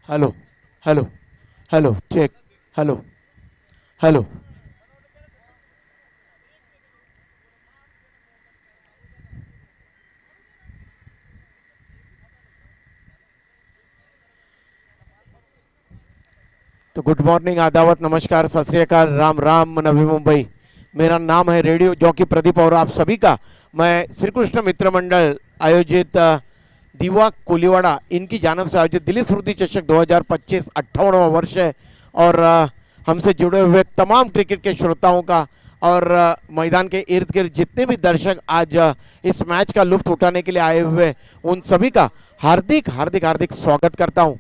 Hello hello hello check hello hello. तो good morning, आदावत, नमस्कार, सत श्री अकाल, राम राम, नवी मुंबई। मेरा नाम है रेडियो जॉकी प्रदीप और आप सभी का मैं श्री कृष्ण मित्र मंडल आयोजित दीवा कोलीवाड़ा इनकी जानब से आयोजित दिल्ली स्मृति चषक 2025 58वां वर्ष है। और हमसे जुड़े हुए तमाम क्रिकेट के श्रोताओं का और मैदान के इर्द गिर्द जितने भी दर्शक आज इस मैच का लुत्फ उठाने के लिए आए हुए उन सभी का हार्दिक हार्दिक हार्दिक स्वागत करता हूं।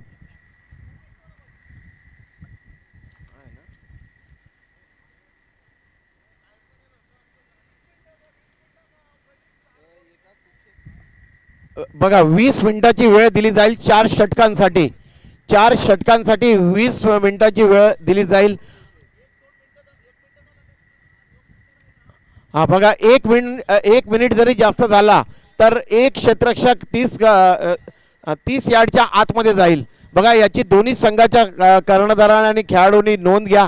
बघा 20 मिनिटाची वेळ दिली जाईल 4 षटकांसाठी, 4 षटकांसाठी 20 मिनिटाची वेळ दिली जाईल। हा बघा 1 मिनिट जरी जास्त झाला तर एक क्षेत्ररक्षक 30 यार्डच्या आतमध्ये जाईल। बघा याची दोन्ही संघाच्या कर्णधारांनी आणि खेळाडूंनी नोंद घ्या।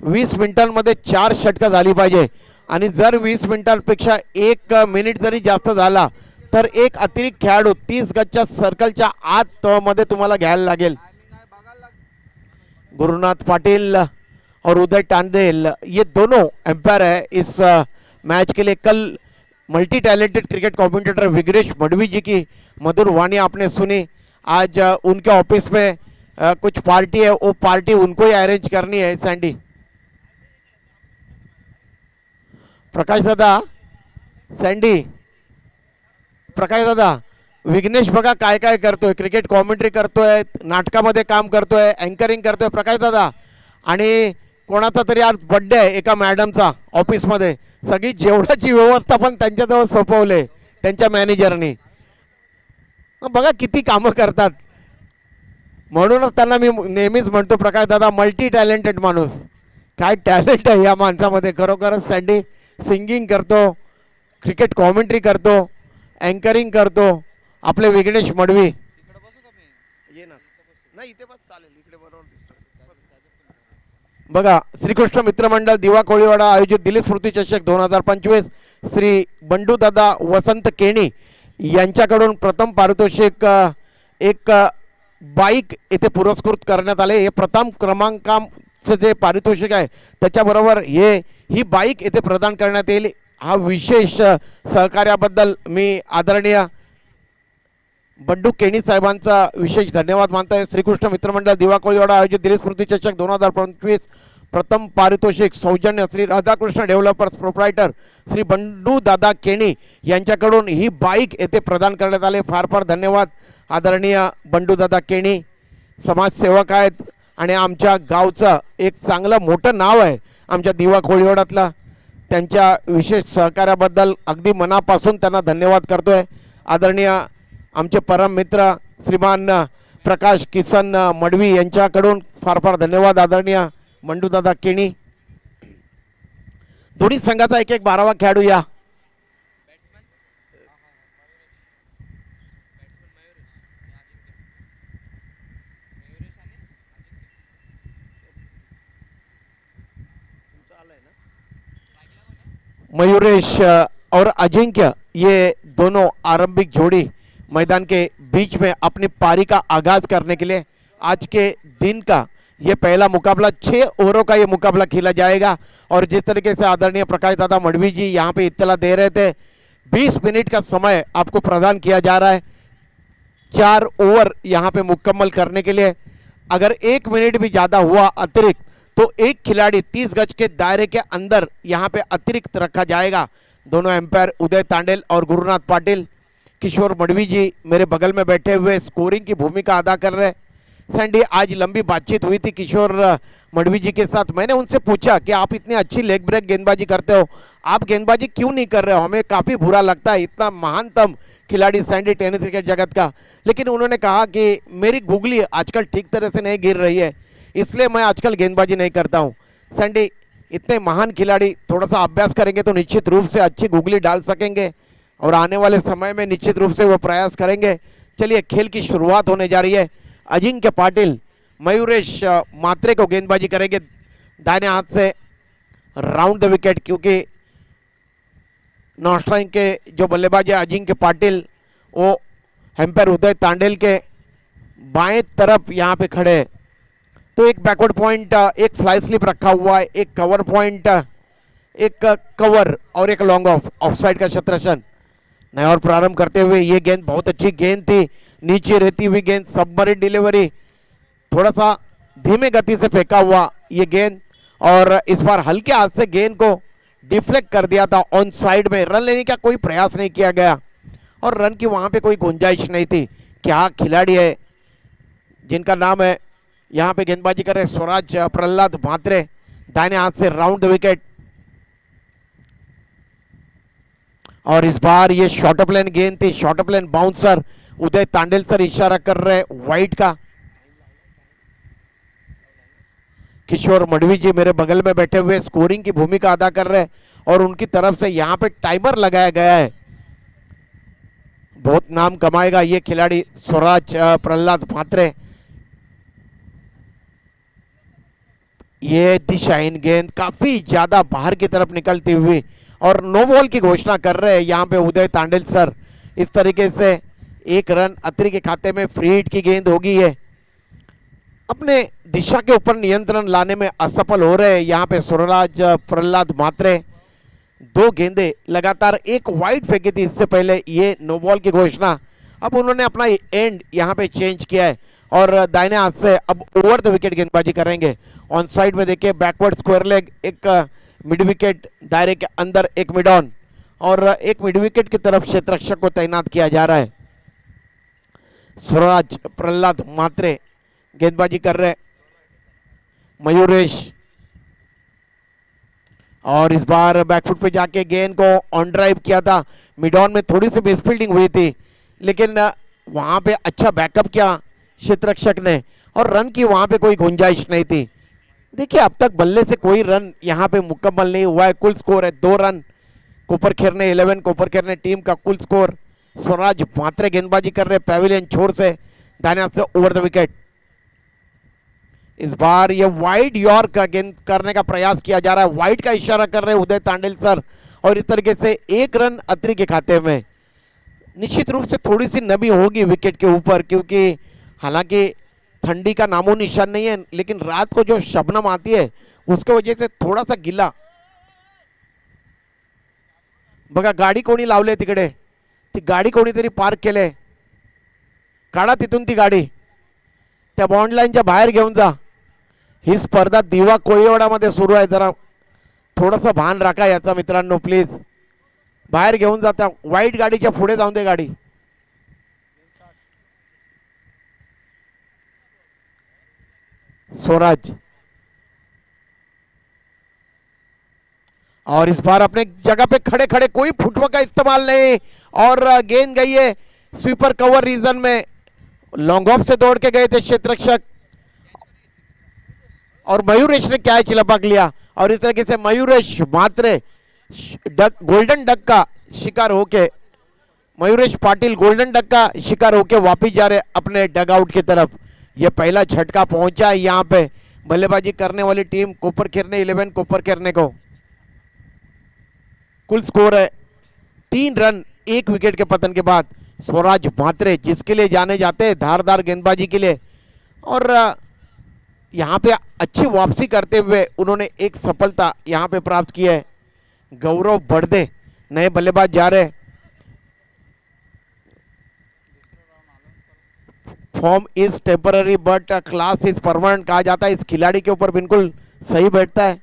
20 मिनिटांमध्ये 4 षटकं झाली पाहिजे आणि जर 20 मिनिटांपेक्षा 1 मिनिट जरी जास्त झाला तर एक अतिरिक्त खेळाडू 30 गजच्या सर्कलच्या आत मध्ये तुम्हाला घ्यायला लागेल। गुरुनाथ पाटिल और उदय टांडेल ये दोनों एम्पायर है इस मैच के लिए। कल multi talented cricket commentator Vignesh Madvi ji की मधुर वाणी आपने सुनी। आज उनके ऑफिस में कुछ पार्टी है, वो पार्टी उनको ही अरेंज करनी है। सैंडी, प्रकाश दादा, सैंडी, प्रकाश दादा, विघ्नेश बघा काय काय करतोय, क्रिकेट कॉमेंट्री करतोय, नाटकामध्ये काम करतोय, अँकरिंग करतोय प्रकाश दादा। आणि कोणाचा तरी आज बर्थडे आहे एका मॅडमचा ऑफिसमध्ये, सगळी जेवणाची व्यवस्था पण त्यांच्याजवळ सोपवले त्यांच्या मॅनेजरनी। बघा किती कामं करतात, म्हणूनच त्यांना मी नेहमीच म्हणतो प्रकाश दादा मल्टी टॅलेंटेड माणूस। काय टॅलेंट आहे या माणसामध्ये खरोखरच। सँडी सिंगिंग करतो, क्रिकेट कॉमेंट्री करतो, अँकरिंग करतो आपले विघ्नेश मडवी। ये ना, नाही इथे बस चालेल, इकडे बरोबर दिसतोय। बघा श्रीकृष्ण मित्रमंडळ दिवा कोळीवाडा आयोजित दिल्ली स्मृती चषक 2025 श्री बंडू दादा वसंत केणी यांच्याकडून प्रथम पारितोषिक एक बाईक येथे पुरस्कृत करण्यात आले। हे प्रथम क्रमांकाचे जे पारितोषिक आहे त्याच्याबरोबर ही बाईक येथे प्रदान करण्यात येईल। हा विशेष सहकार्याबद्दल मी आदरणीय बंडू केणी साहेबांचा विशेष धन्यवाद मानतोय। श्रीकृष्ण मित्रमंडळ दिवा कोळीवाडा आयोजित दिल्ली स्मृती चषक 2025 प्रथम पारितोषिक सौजन्य श्री राधाकृष्ण डेव्हलपर्स प्रोप्रायटर श्री बंडू दादा केणी यांच्याकडून ही बाईक येथे प्रदान करण्यात आले। फार फार धन्यवाद आदरणीय बंडू दादा केणी। समाजसेवक आहेत आणि आमच्या गावचं एक चांगलं मोठं नाव आहे आमच्या दिवा कोळीवाड्यातला। त्यांच्या विशेष सहकार्याबद्दल अगदी मनापासून त्यांना धन्यवाद करतोय। आदरणीय आमचे परम मित्र श्रीमान प्रकाश किसन मडवी यांच्याकडून फार फार धन्यवाद आदरणीय बंडूदादा केणी। दोन्ही संघाचा एक 12वा खेळाडू या। मयूरेश और अजिंक्य ये दोनों आरंभिक जोड़ी मैदान के बीच में अपनी पारी का आगाज करने के लिए आज के दिन का ये पहला मुकाबला 6 ओवरों का ये मुकाबला खेला जाएगा। और जिस तरीके से आदरणीय प्रकाश दादा मडवी जी यहाँ पे इत्तला दे रहे थे 20 मिनट का समय आपको प्रदान किया जा रहा है 4 ओवर यहाँ पे मुकम्मल करने के लिए। अगर 1 मिनट भी ज़्यादा हुआ अतिरिक्त तो एक खिलाड़ी 30 गज के दायरे के अंदर यहाँ पे अतिरिक्त रखा जाएगा। दोनों एम्पायर उदय तांडेल और गुरुनाथ पाटिल, किशोर मडवी जी मेरे बगल में बैठे हुए स्कोरिंग की भूमिका अदा कर रहे हैं। सैंडी, आज लंबी बातचीत हुई थी किशोर मडवी जी के साथ। मैंने उनसे पूछा कि आप इतनी अच्छी लेग ब्रेक गेंदबाजी करते हो, आप गेंदबाजी क्यों नहीं कर रहे हो, हमें काफ़ी बुरा लगता है, इतना महानतम खिलाड़ी सैंडी टेनिस क्रिकेट जगत का। लेकिन उन्होंने कहा कि मेरी गुगली आजकल ठीक तरह से नहीं गिर रही है, इसलिए मैं आजकल गेंदबाजी नहीं करता हूँ। सैंडी, इतने महान खिलाड़ी थोड़ा सा अभ्यास करेंगे तो निश्चित रूप से अच्छी गुगली डाल सकेंगे और आने वाले समय में निश्चित रूप से वो प्रयास करेंगे। चलिए खेल की शुरुआत होने जा रही है। अजिंक्य पाटिल मयूरेश मात्रे को गेंदबाजी करेंगे दाहिने हाथ से राउंड द विकेट, क्योंकि नॉन स्ट्राइक के जो बल्लेबाज है अजिंक्य पाटिल वो एम्पायर उदय तांडेल के बाएं तरफ यहाँ पे खड़े हैं। तो एक बैकवर्ड पॉइंट, एक फ्लाई स्लिप रखा हुआ है, एक कवर पॉइंट, एक कवर और एक लॉन्ग ऑफ साइड का शतरक्षण। नया और प्रारंभ करते हुए ये गेंद बहुत अच्छी गेंद थी, नीचे रहती हुई गेंद, सबमरीन डिलीवरी, थोड़ा सा धीमे गति से फेंका हुआ ये गेंद और इस बार हल्के हाथ से गेंद को डिफ्लेक्ट कर दिया था ऑन साइड में। रन लेने का कोई प्रयास नहीं किया गया और रन की वहां पे कोई गुंजाइश नहीं थी। क्या खिलाड़ी है जिनका नाम है, यहाँ पे गेंदबाजी कर रहे स्वराज प्रहलाद म्हात्रे, दाहिने हाथ से राउंड द विकेट। और इस बार ये शॉर्ट ऑफ लाइन गेंद थी, short of line bouncer, Uday Tandel sir इशारा कर रहे वाइट का। किशोर मडवी जी मेरे बगल में बैठे हुए स्कोरिंग की भूमिका अदा कर रहे हैं और उनकी तरफ से यहाँ पे टाइमर लगाया गया है। बहुत नाम कमाएगा ये खिलाड़ी स्वराज प्रहलाद म्हात्रे। ये दिशाहीन गेंद काफी ज्यादा बाहर की तरफ निकलती हुई और नो बॉल की घोषणा कर रहे हैं यहाँ पे उदय तांडेल सर। इस तरीके से एक रन अत्री के खाते में, फ्री हिट की गेंद होगी है। अपने दिशा के ऊपर नियंत्रण लाने में असफल हो रहे हैं यहाँ पे स्वराज प्रहलाद म्हात्रे। दो गेंदे लगातार, एक वाइड फेंकी थी इससे पहले, ये नो बॉल की घोषणा। अब उन्होंने अपना एंड यहाँ पे चेंज किया है और दाहिने हाथ से अब ओवर द विकेट गेंदबाजी करेंगे। ऑन साइड में देखिए बैकवर्ड स्क्वायर लेग, एक मिड विकेट दायरे के अंदर एक मिड ऑन और एक मिड विकेट की तरफ क्षेत्ररक्षक को तैनात किया जा रहा है। स्वराज प्रहलाद म्हात्रे गेंदबाजी कर रहे मयूरेश और इस बार बैकफुट पे जाके गेंद को ऑन ड्राइव किया था। मिड ऑन में थोड़ी सी मिसफील्डिंग हुई थी लेकिन वहां पे अच्छा बैकअप किया क्षेत्ररक्षक ने और रन की वहां पे कोई गुंजाइश नहीं थी। देखिए अब तक बल्ले से कोई रन यहाँ पे मुकम्मल नहीं हुआ है। कुल स्कोर है 2 रन। कोपरखेर ने 11, कोपरखेर ने टीम का कुल स्कोर। स्वराज म्हात्रे गेंदबाजी कर रहे पैविलियन छोर से, दाहिने हाथ से ओवर द विकेट। इस बार ये वाइड यॉर्क का गेंद करने का प्रयास किया जा रहा है, वाइड का इशारा कर रहे हैं उदय तांडेल सर और इस तरीके से एक रन अत्री के खाते में। निश्चित रूप से थोड़ी सी नमी होगी विकेट के ऊपर, क्योंकि हालांकि ठंडी का नामो निशान नहीं है लेकिन रात को जो शबनम आती है उसके वजह से थोड़ा सा गिला। बघा गाडी कोणी लावले तिकडे, ती गाडी कोणीतरी पार्क केले, काढा तिथून ती गाडी, त्या बॉन्ड लाईनच्या बाहेर घेऊन जा। ही स्पर्धा दिवा कोळीवाडामध्ये सुरू आहे, जरा थोडंसं भान राखा याचा मित्रांनो प्लीज। बाहेर घेऊन जा, त्या व्हाईट गाडीच्या पुढे जाऊन दे गाडी। स्वराज और इस बार अपने जगह पे खड़े खड़े, कोई फुटवर्क का इस्तेमाल नहीं और गेंद गई है स्वीपर कवर रीजन में। लॉन्ग ऑफ से दौड़ के गए थे क्षेत्ररक्षक और मयूरेश ने क्या चिलपक लिया और इस तरीके से मयूरेश म्हात्रे गोल्डन डक का शिकार होके, मयूरेश पाटिल गोल्डन डक का शिकार होके वापिस जा रहे अपने डग आउट की तरफ। ये पहला झटका पहुंचा है यहाँ पे बल्लेबाजी करने वाली टीम कोपरखेर ने 11 कोपरखेर ने को। कुल स्कोर है 3 रन 1 विकेट के पतन के बाद। स्वराज म्हात्रे जिसके लिए जाने जाते हैं धारदार गेंदबाजी के लिए और यहाँ पे अच्छी वापसी करते हुए उन्होंने एक सफलता यहाँ पे प्राप्त की है। गौरव बड़दे नए बल्लेबाज जा रहे। Form is temporary but class is permanent कहा जाता है, इस खिलाड़ी के ऊपर बिल्कुल सही बैठता है।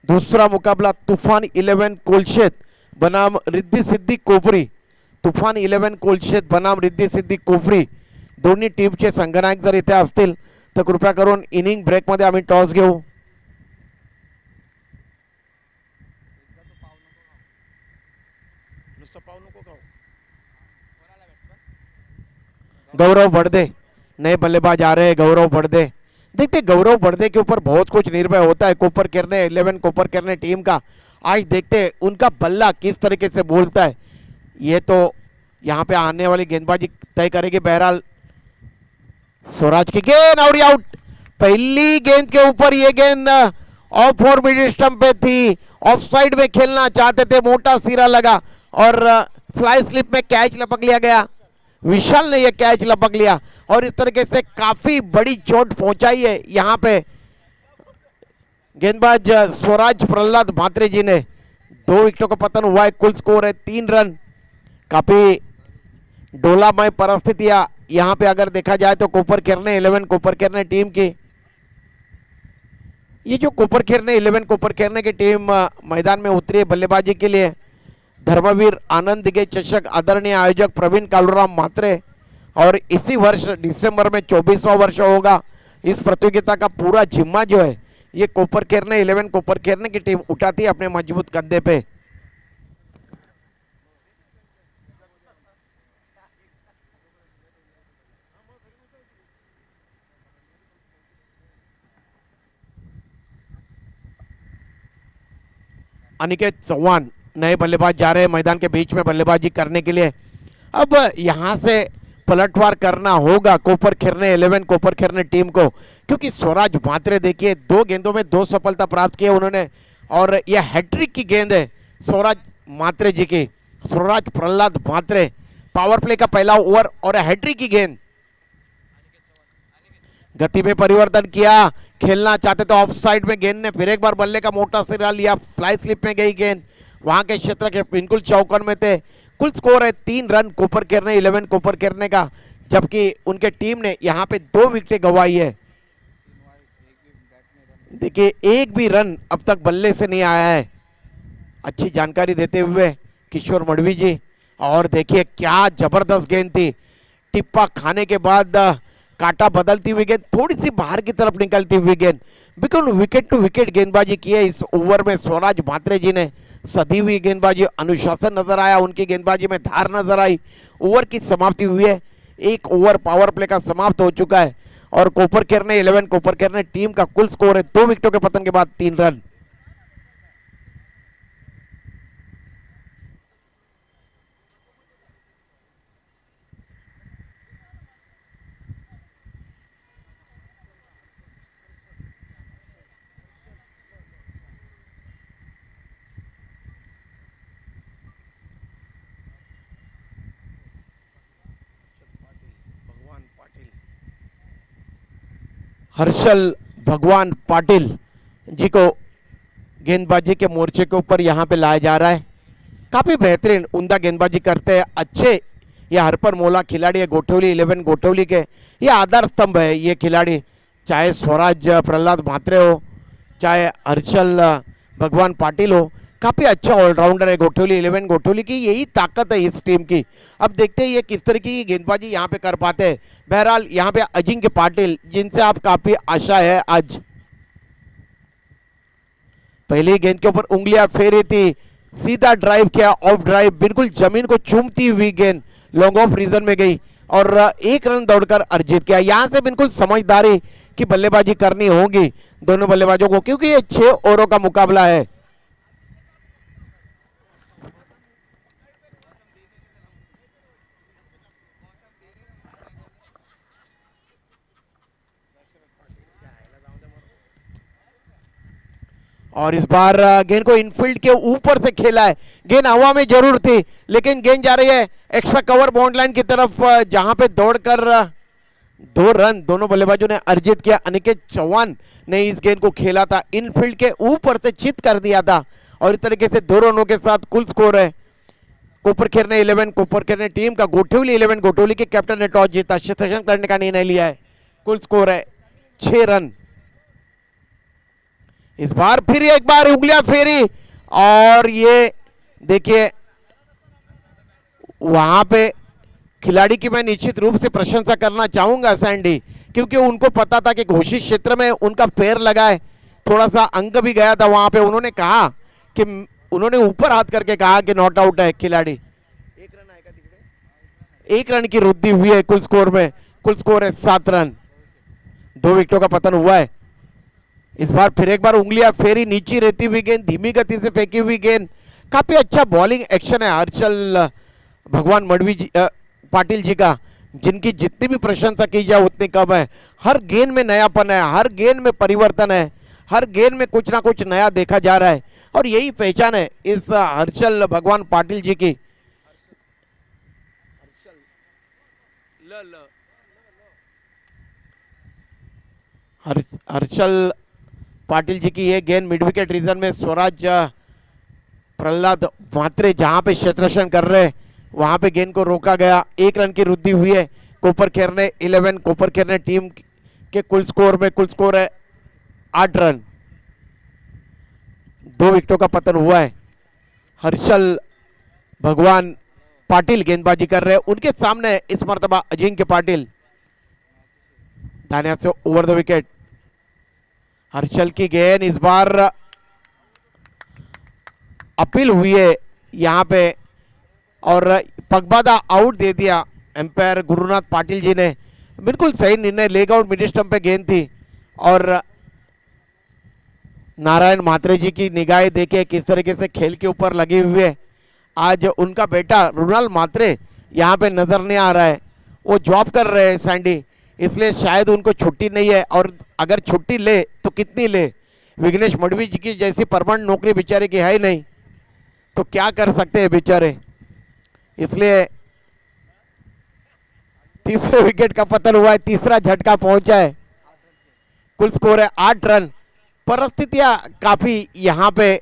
दूसरा मुकाबला तूफान 11 कोलशेत बनाम रिद्धी सिद्धी कोपरी, तूफान 11 कोलशेत बनाम रिद्धी सिद्धी कोपरी दोन्ही टीमचे संघनायक जर इथे असतील तर कृपया करून इनिंग ब्रेक मध्ये आम्ही टॉस घेऊ। गौरव बड़दे नए बल्लेबाज आ रहे हैं। गौरव बड़दे देखते गौरव बर्दे के ऊपर बहुत कुछ निर्भर होता है कोपर केरने 11 कोपर केरने टीम का। आज देखते उनका बल्ला किस तरीके से बोलता है, ये तो यहाँ पे आने वाली गेंदबाजी तय करेगी। बहरहाल स्वराज की गेंद और आउट। पहली गेंद के ऊपर ये गेंद ऑफ और मिड स्टंप पे थी, ऑफ साइड में खेलना चाहते थे, मोटा सिरा लगा और फ्लाई स्लिप में कैच लपक लिया गया। विशाल ने यह कैच लपक लिया और इस तरीके से काफी बड़ी चोट पहुंचाई है यहां पे गेंदबाज स्वराज प्रहलाद म्हात्रे जी ने। 2 विकेटों का पतन हुआ है, कुल स्कोर है 3 रन। काफी डोलामय परिस्थितियां यहां पे अगर देखा जाए तो कोपर केरने 11 कोपर केरने टीम की। ये जो कोपर केरने 11 कोपर केरने की टीम मैदान में उतरी है बल्लेबाजी के लिए, धर्मवीर आनंद दिगे चषक आदरणीय आयोजक प्रवीण कालूराम म्हात्रे, और इसी वर्ष दिसंबर में 24वां वर्ष होगा। इस प्रतियोगिता का पूरा जिम्मा जो है ये कोपर केरने 11 कोपर केरने की टीम उठाती है अपने मजबूत कंधे पे। अनिकेत चौहान नए बल्लेबाज जा रहे हैं मैदान के बीच में बल्लेबाजी करने के लिए। अब यहां से पलटवार करना होगा कोपर केरने 11 कोपर केरने टीम को, क्योंकि स्वराज म्हात्रे देखिए 2 गेंदों में 2 सफलता प्राप्त की उन्होंने, और यह हैट्रिक की गेंद है स्वराज म्हात्रे जी की। स्वराज प्रहलाद म्हात्रे, पावर प्ले का पहला ओवर और हैट्रिक की गेंद। गति में परिवर्तन किया, खेलना चाहते तो ऑफ साइड में गेंद ने फिर एक बार बल्ले का मोटा सिरा लिया, फ्लाई स्लिप में गई गेंद, वहां के क्षेत्र के बिल्कुल चौकन में थे। कुल स्कोर है 3 रन कोपर केरने 11 कोपर केरने का, जबकि उनके टीम ने यहां पे 2 विकेटें गंवाई है। देखिए एक भी रन अब तक बल्ले से नहीं आया है। अच्छी जानकारी देते हुए किशोर मडवी जी, और देखिए क्या जबरदस्त गेंद थी, टिप्पा खाने के बाद काटा बदलती हुई गेंद, थोड़ी सी बाहर की तरफ निकलती हुई गेंद, बिल्कुल विकेट टू विकेट गेंदबाजी की है इस ओवर में स्वराज म्हात्रे जी ने। सदी हुई गेंदबाजी, अनुशासन नजर आया, उनकी गेंदबाजी में धार नजर आई। ओवर की समाप्ति हुई है, 1 ओवर पावर प्ले का समाप्त हो चुका है, और कोपर केरने 11 कोपर केरने टीम का कुल स्कोर है 2 विकेटों के पतन के बाद 3 रन। हर्षल भगवान पाटिल जी को गेंदबाजी के मोर्चे के ऊपर यहाँ पे लाया जा रहा है। काफ़ी बेहतरीन उम्दा गेंदबाजी करते हैं, अच्छे ये हरपर मोला खिलाड़ी है गोठवली 11 गोठवली के, ये आधार स्तंभ है ये खिलाड़ी, चाहे स्वराज प्रहलाद म्हात्रे हो, चाहे हर्षल भगवान पाटिल हो। काफ़ी अच्छा ऑलराउंडर है गोठवली 11 गोठवली की, यही ताकत है इस टीम की। अब देखते हैं ये किस तरीके की गेंदबाजी यहाँ पे कर पाते हैं। बहरहाल यहाँ पे अजिंक्य पाटिल, जिनसे आप काफ़ी आशा है आज। पहली गेंद के ऊपर उंगलियां फेरी थी, सीधा ड्राइव किया, ऑफ ड्राइव, बिल्कुल जमीन को चूमती हुई गेंद लॉन्ग ऑफ रीजन में गई और 1 रन दौड़कर अर्जित किया। यहां से बिल्कुल समझदारी की बल्लेबाजी करनी होगी दोनों बल्लेबाजों को, क्योंकि ये 6 ओवरों का मुकाबला है। और इस बार गेंद को इनफील्ड के ऊपर से खेला है, गेंद हवा में जरूर थी लेकिन गेंद जा रही है एक्स्ट्रा कवर बाउंड लाइन की तरफ, जहां पे दौड़कर 2 रन दोनों बल्लेबाजों ने अर्जित किया। अनिकेत चौहान ने इस गेंद को खेला था, इनफील्ड के ऊपर से चित कर दिया था, और इस तरीके से 2 रनों के साथ कुल स्कोर है कोपर केरने 11 कोपर केरने टीम का। गोठवली 11 गोठवली के कैप्टन ने टॉस जीता, सेशन करने का निर्णय लिया है। कुल स्कोर है 6 रन। इस बार फिर एक बार उंगलियां फेरी, और ये देखिए वहां पे खिलाड़ी की मैं निश्चित रूप से प्रशंसा करना चाहूंगा सैंडी, क्योंकि उनको पता था कि घोषित क्षेत्र में उनका पैर लगा है, थोड़ा सा अंक भी गया था वहां पे। उन्होंने कहा कि उन्होंने ऊपर हाथ करके कहा कि नॉट आउट है खिलाड़ी। 1 रन आएगा दिखने, 1 रन की वृद्धि हुई है कुल स्कोर में। कुल स्कोर है 7 रन। 2 विकेटों का पतन हुआ है। इस बार फिर एक बार उंगलियां फेरी, नीचे रहती हुई गेंद, धीमी गति से फेंकी हुई गेंद। काफी अच्छा बॉलिंग एक्शन है हर्षल भगवान मडवी जी, पाटिल जी का, जिनकी जितनी भी प्रशंसा की जाए उतनी कम है। हर गेंद में नयापन है, हर गेंद में परिवर्तन है, हर गेंद में कुछ ना कुछ नया देखा जा रहा है और यही पहचान है इस हर्षल भगवान पाटिल जी की। हर्षल पाटिल जी की ये गेंद मिड विकेट रीजन में स्वराज प्रहलाद म्हात्रे जहां पे क्षेत्ररक्षण कर रहे वहां पे गेंद को रोका गया। 1 रन की वृद्धि हुई है। कोपरखेर ने 11, कोपरखेर ने टीम के कुल स्कोर है 8 रन। 2 विकेटों का पतन हुआ है। हर्षल भगवान पाटिल गेंदबाजी कर रहे हैं, उनके सामने इस मर्तबा अजिंक्य पाटिल। दानिया से ओवर द विकेट। हर्षल की गेंद इस बार अपील हुई है यहां पे और पगबादा आउट दे दिया एम्पायर गुरुनाथ पाटिल जी ने। बिल्कुल सही निर्णय, लेग आउट मिड स्टंप पे गेंद थी और नारायण म्हात्रे जी की निगाहें देखिए किस तरीके से खेल के ऊपर लगी हुई है। आज उनका बेटा रुणाल म्हात्रे यहाँ पे नजर नहीं आ रहा है, वो जॉब कर रहे हैं सैंडी, इसलिए शायद उनको छुट्टी नहीं है और अगर छुट्टी ले तो कितनी ले। विघ्नेश मडवी जी की जैसी परमानेंट नौकरी बेचारे की है ही नहीं, तो क्या कर सकते हैं बेचारे। इसलिए तीसरे विकेट का पतन हुआ है, तीसरा झटका पहुंचा है। कुल स्कोर है 8 रन। परिस्थितियां काफी यहाँ पे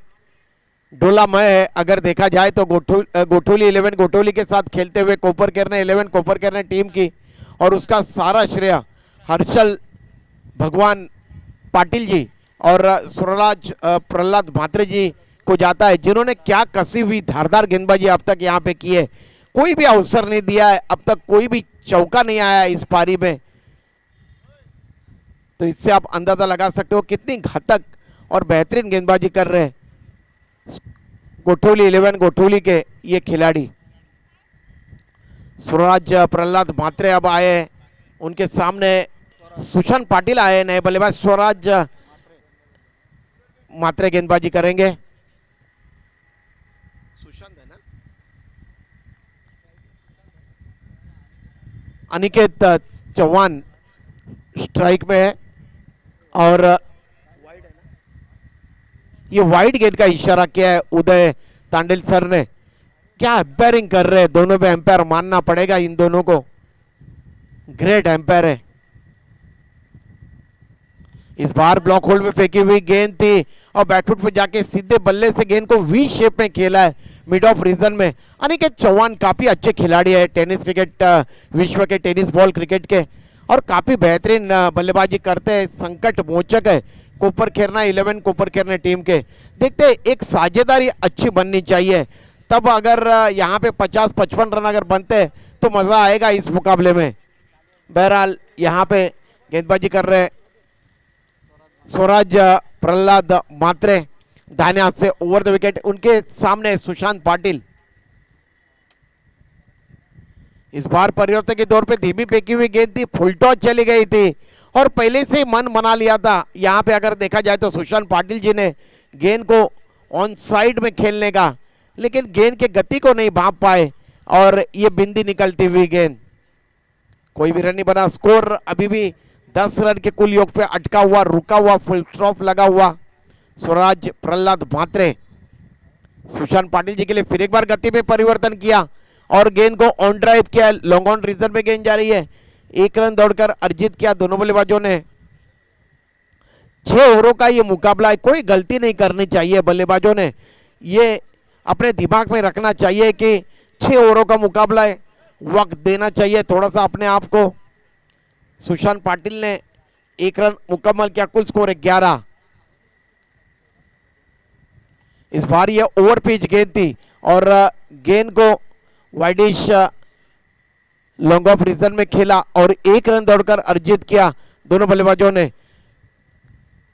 डोलामय है। अगर देखा जाए तो गोठोली 11 गोठोली के साथ खेलते हुए कोपरखेर ने 11 कोपरखेर ने टीम की और उसका सारा श्रेय हर्षल भगवान पाटिल जी और स्वराज प्रहलाद म्हात्रे जी को जाता है, जिन्होंने क्या कसी हुई धारदार गेंदबाजी अब तक यहाँ पे की है। कोई भी अवसर नहीं दिया है अब तक, कोई भी चौका नहीं आया इस पारी में। तो इससे आप अंदाजा लगा सकते हो कितनी घातक और बेहतरीन गेंदबाजी कर रहे हैं गोठोली 11 गोठोली के ये खिलाड़ी। स्वराज प्रहलाद म्हात्रे अब आए, उनके सामने सुशांत पाटिल आए नए बल्लेबाज। स्वराज म्हात्रे गेंदबाजी करेंगे। सुशांत है ना, अनिकेत चौहान स्ट्राइक में है और ये वाइड गेंद का इशारा किया है उदय तांडेल सर ने। क्या एम्पायरिंग कर रहे हैं दोनों पे, एम्पायर मानना पड़ेगा इन दोनों को, ग्रेट एम्पायर है। इस बार ब्लॉक होल्ड में फेंकी हुई गेंद थी और बैटफुट पे जाके सीधे बल्ले से गेंद को वी शेप में खेला है मिड ऑफ रीजन में। अनिकेत चौहान काफी अच्छे खिलाड़ी है, टेनिस क्रिकेट विश्व के टेनिस बॉल क्रिकेट के, और काफी बेहतरीन बल्लेबाजी करते हैं, संकट मोचक है। कोपरखेरना 11 कोपरखेरना टीम के देखते हैं, एक साझेदारी अच्छी बननी चाहिए, तब अगर यहाँ पे 50-55 रन अगर बनते तो मजा आएगा इस मुकाबले में। बहरहाल यहाँ पे गेंदबाजी कर रहे स्वराज प्रहलाद म्हात्रे, दाहिने हाथ से ओवर द विकेट। उनके सामने सुशांत पाटिल। इस बार परिवर्तन के दौर पे धीमी फेंकी हुई गेंद थी, फुल टॉस चली गई थी और पहले से ही मन बना लिया था यहाँ पे अगर देखा जाए तो सुशांत पाटिल जी ने गेंद को ऑन साइड में खेलने का, लेकिन गेंद के गति को नहीं भांप पाए और ये बिंदी निकलती हुई गेंद, कोई भी रन नहीं बना। स्कोर अभी भी 10 रन के कुल योग पे अटका हुआ, रुका हुआ, फुल स्टॉप लगा हुआ। स्वराज प्रहलाद म्हात्रे सुशांत पाटिल जी के लिए फिर एक बार गति में परिवर्तन किया और गेंद को ऑन ड्राइव किया। लॉन्ग ऑन रीजन में गेंद जा रही है, 1 रन दौड़कर अर्जित किया दोनों बल्लेबाजों ने। 6 ओवरों का ये मुकाबला है, कोई गलती नहीं करनी चाहिए बल्लेबाजों ने, ये अपने दिमाग में रखना चाहिए कि 6 ओवरों का मुकाबला है, वक्त देना चाहिए थोड़ा सा अपने आप को। सुशांत पाटिल ने 1 रन मुकम्मल किया, कुल स्कोर है 11। इस बार ये ओवर पिच गेंद थी और गेंद को वाइडिश लॉन्ग ऑफ रीजन में खेला और 1 रन दौड़कर अर्जित किया दोनों बल्लेबाजों ने।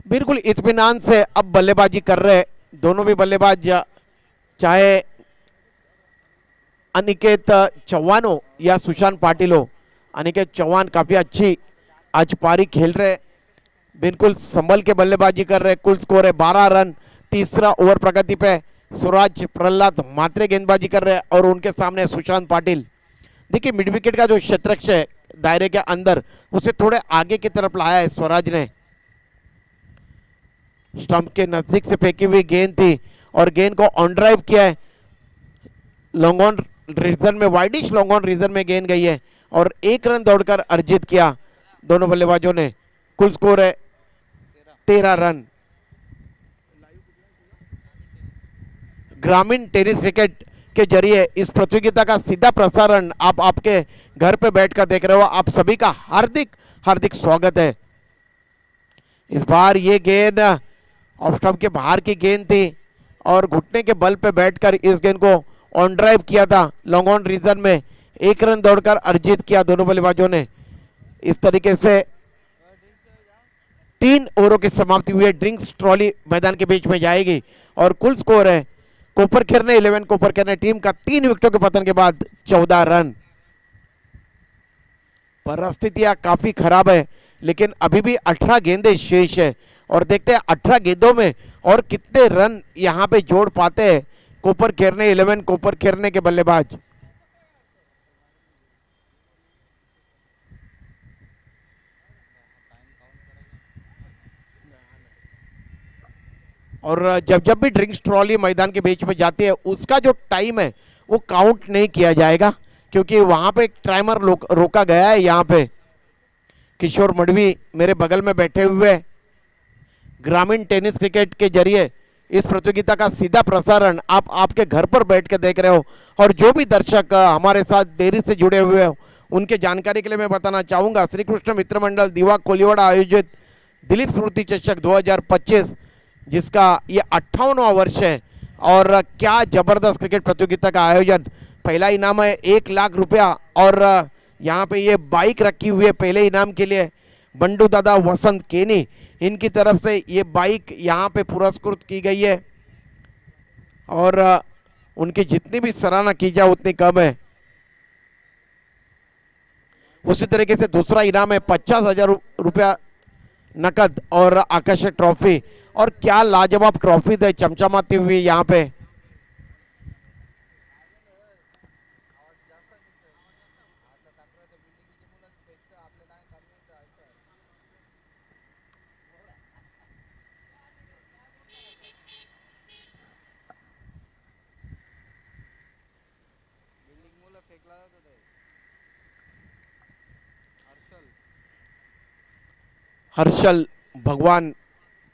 बिल्कुल इत्मीनान से अब बल्लेबाजी कर रहे दोनों भी बल्लेबाज, चाहे अनिकेत चौहान हो या सुशांत पाटिल हो। अनिकेत चौहान काफी अच्छी आज पारी खेल रहे बिल्कुल संभल के बल्लेबाजी कर रहे। कुल स्कोर है 12 रन। तीसरा ओवर प्रगति पे स्वराज प्रहलाद मात्रे गेंदबाजी कर रहे हैं और उनके सामने सुशांत पाटिल। देखिए मिड विकेट का जो क्षेत्र है दायरे के अंदर उसे थोड़े आगे की तरफ लाया है स्वराज ने। स्टंप के नजदीक से फेंकी हुई गेंद थी और गेंद को ऑन ड्राइव किया है। लॉन्ग ऑन रीजन में, वाइडिश लॉन्ग ऑन रीजन में गेंद गई है और 1 रन दौड़कर अर्जित किया दोनों बल्लेबाजों ने। कुल स्कोर है 13 रन। ग्रामीण टेनिस क्रिकेट के जरिए इस प्रतियोगिता का सीधा प्रसारण आप आपके घर पे बैठकर देख रहे हो। आप सभी का हार्दिक हार्दिक स्वागत है। इस बार ये गेंद ऑफ स्टंप के बाहर की गेंद थी और घुटने के बल पे बैठकर इस गेंद को ऑन ड्राइव किया था लॉन्ग ऑन रीजन में। 1 रन दौड़कर अर्जित किया दोनों बल्लेबाजों ने। इस तरीके से 3 ओवरों की समाप्ति हुई है। ड्रिंक्स ट्रॉली मैदान के बीच में जाएगी और कुल स्कोर है कोपर खेरने 11 कोपर खेरने टीम का 3 विकेटों के पतन के बाद 14 रन। परिस्थितियां काफी खराब है लेकिन अभी भी 18 गेंदें शेष है और देखते हैं 18 गेंदों में और कितने रन यहां पे जोड़ पाते हैं कोपर खेरने 11 कोपर खेरने के बल्लेबाज। और जब जब भी ड्रिंक्स ट्रॉली मैदान के बीच में जाती है उसका जो टाइम है वो काउंट नहीं किया जाएगा क्योंकि वहां पे एक टाइमर रोका गया है। यहाँ पे किशोर मडवी मेरे बगल में बैठे हुए। ग्रामीण टेनिस क्रिकेट के जरिए इस प्रतियोगिता का सीधा प्रसारण आप आपके घर पर बैठ के देख रहे हो और जो भी दर्शक हमारे साथ देरी से जुड़े हुए हो उनके जानकारी के लिए मैं बताना चाहूंगा श्री कृष्ण मित्र मंडल दीवा कोलिवाड़ा आयोजित दिलीप स्मृति चषक 2025 जिसका ये 58वां वर्ष है और क्या जबरदस्त क्रिकेट प्रतियोगिता का आयोजन। पहला इनाम है 1 लाख रुपया और यहाँ पे ये बाइक रखी हुई है पहले इनाम के लिए। बंडू दादा वसंत केनी इनकी तरफ से ये बाइक यहाँ पे पुरस्कृत की गई है और उनकी जितनी भी सराहना की जाए उतनी कम है। उसी तरीके से दूसरा इनाम है 50,000 रुपया नकद और आकर्षक ट्रॉफी। और क्या लाजवाब ट्रॉफी है चमचमाती हुई यहाँ पे। हर्षल भगवान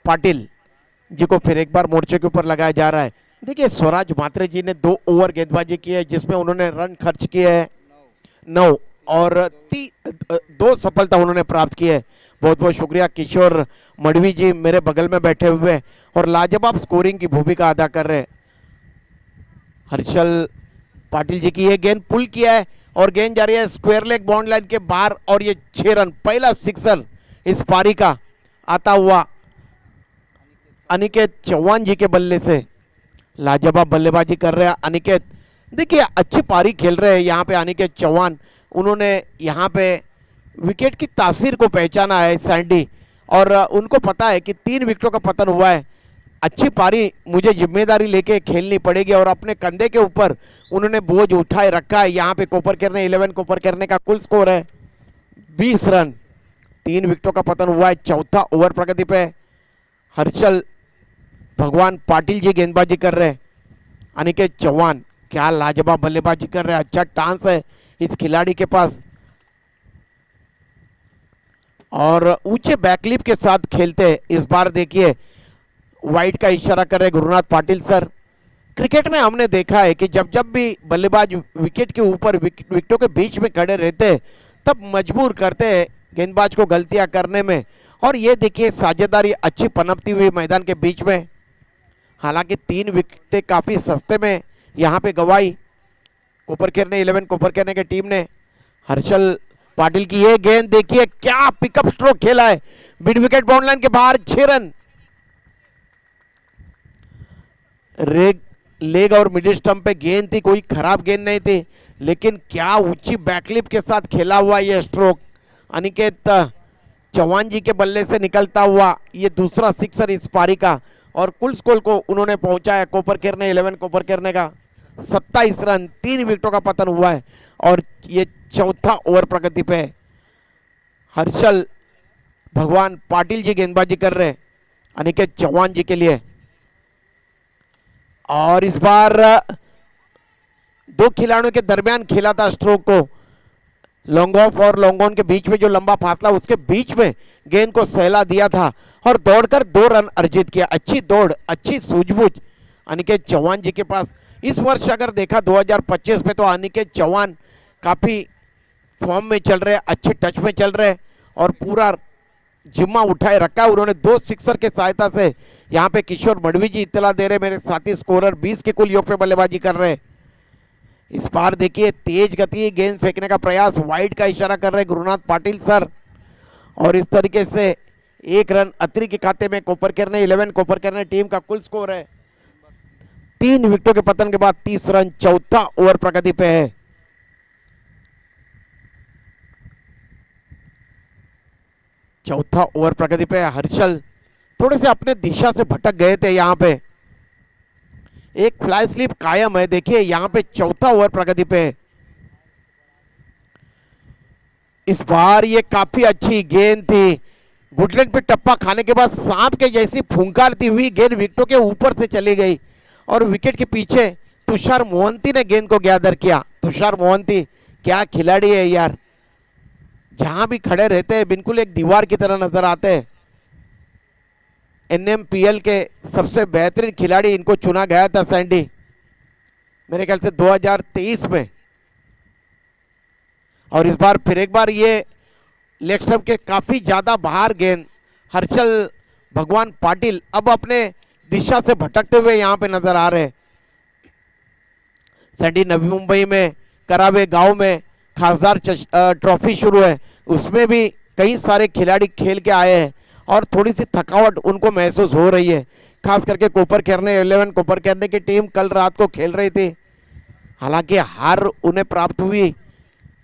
पाटिल जी को फिर एक बार मोर्चे के ऊपर लगाया जा रहा है। देखिए स्वराज मात्रे जी ने 2 ओवर गेंदबाजी की है जिसमें उन्होंने रन खर्च किए हैं 9 और 2 सफलता उन्होंने प्राप्त की है। बहुत बहुत शुक्रिया किशोर मडवी जी मेरे बगल में बैठे हुए और लाजवाब स्कोरिंग की भूमिका अदा कर रहे हैं। हर्षल पाटिल जी की ये गेंद पुल किया है और गेंद जा रही है स्क्वायर लेग बाउंड लाइन के बाहर और ये 6 रन। पहला सिक्सर इस पारी का आता हुआ अनिकेत चौहान जी के बल्ले से। लाजवाब बल्लेबाजी कर रहे हैं अनिकेत। देखिए अच्छी पारी खेल रहे हैं यहाँ पे अनिकेत चौहान। उन्होंने यहाँ पे विकेट की तासीर को पहचाना है सैंडी और उनको पता है कि 3 विकेटों का पतन हुआ है। अच्छी पारी मुझे जिम्मेदारी लेके खेलनी पड़ेगी और अपने कंधे के ऊपर उन्होंने बोझ उठाए रखा है। यहाँ पे कोपर करने 11 कोपर करने का कुल स्कोर है 20 रन। 3 विकेटों का पतन हुआ है। चौथा ओवर प्रगति पे हर्षल भगवान पाटिल जी गेंदबाजी कर रहे हैं। अनिकेत चौहान क्या लाजवाब बल्लेबाजी कर रहे हैं। अच्छा टांस है इस खिलाड़ी के पास और ऊंचे बैकलिप के साथ खेलते हैं। इस बार देखिए वाइड का इशारा कर रहे गुरुनाथ पाटिल सर। क्रिकेट में हमने देखा है कि जब जब भी बल्लेबाज विकेट के ऊपर विकेटों के बीच में खड़े रहते हैं तब मजबूर करते हैं गेंदबाज को गलतियां करने में। और ये देखिए साझेदारी अच्छी पनपती हुई मैदान के बीच में। हालांकि 3 विकेटें काफ़ी सस्ते में यहाँ पे गवाई कोपर खेरने 11 कोपर खेरने की टीम ने। हर्षल पाटिल की ये गेंद देखिए क्या पिकअप स्ट्रोक खेला है मिड विकेट बाउंड लाइन के बाहर 6 रन। लेग और मिडिल स्टंप पे गेंद थी, कोई खराब गेंद नहीं थी लेकिन क्या ऊंची बैकलिप के साथ खेला हुआ ये स्ट्रोक। अनिकेत चौहान जी के बल्ले से निकलता हुआ ये दूसरा सिक्सर इस पारी का, और कुल स्कोर को उन्होंने पहुंचाया कोपरखेर ने 11 कोपरखेर ने का 27 रन, 3 विकेटों का पतन हुआ है और ये चौथा ओवर प्रगति पे है। हर्षल भगवान पाटिल जी गेंदबाजी कर रहे अनिकेत चौहान जी के लिए, और इस बार दो खिलाड़ियों के दरमियान खेला था स्ट्रोक को, लॉन्ग ऑफ और लॉन्ग ऑन के बीच में जो लंबा फासला उसके बीच में गेंद को सहला दिया था और दौड़कर 2 रन अर्जित किया। अच्छी दौड़, अच्छी सूझबूझ अनिकेत चौहान जी के पास। इस वर्ष अगर देखा 2025 में तो अनिकेत चौहान काफी फॉर्म में चल रहे, अच्छे टच में चल रहे और पूरा जिम्मा उठाए रखा है उन्होंने 2 सिक्सर के सहायता से। यहाँ पे किशोर मडवी जी इत्तला दे रहे, मेरे साथी स्कोरर 20 के कुल योग पे बल्लेबाजी कर रहे। इस बार देखिए तेज गति गेंद फेंकने का प्रयास, वाइड का इशारा कर रहे गुरुनाथ पाटिल सर, और इस तरीके से 1 रन अतिरिक्त के खाते में कोपरखेर ने 11 कोपरखेर ने टीम का कुल स्कोर है 3 विकेटों के पतन के बाद 30 रन, चौथा ओवर प्रगति पे है। चौथा ओवर प्रगति पे हर्षल थोड़े से अपने दिशा से भटक गए थे, यहाँ पे एक फ्लाई स्लिप कायम है। देखिए यहाँ पे चौथा ओवर प्रगति पे है। इस बार ये काफी अच्छी गेंद थी, गुडलैंड पे टप्पा खाने के बाद सांप के जैसी फुंकारती हुई गेंद विकेटों के ऊपर से चली गई और विकेट के पीछे तुषार मोहंती ने गेंद को गैदर किया। तुषार मोहंती क्या खिलाड़ी है यार, जहां भी खड़े रहते हैं बिल्कुल एक दीवार की तरह नजर आते हैं। NMPL के सबसे बेहतरीन खिलाड़ी इनको चुना गया था सैंडी, मेरे ख्याल से 2023 में, और इस बार फिर एक बार ये लेग स्टंप के काफी ज्यादा बाहर गेंद। हर्षल भगवान पाटिल अब अपने दिशा से भटकते हुए यहाँ पे नजर आ रहे। सैंडी नवी मुंबई में करावे गांव में खासदार ट्रॉफी शुरू है, उसमें भी कई सारे खिलाड़ी खेल के आए हैं और थोड़ी सी थकावट उनको महसूस हो रही है। खास करके कोपरखेर ने 11 कोपरखेर ने की टीम कल रात को खेल रही थी, हालांकि हार उन्हें प्राप्त हुई,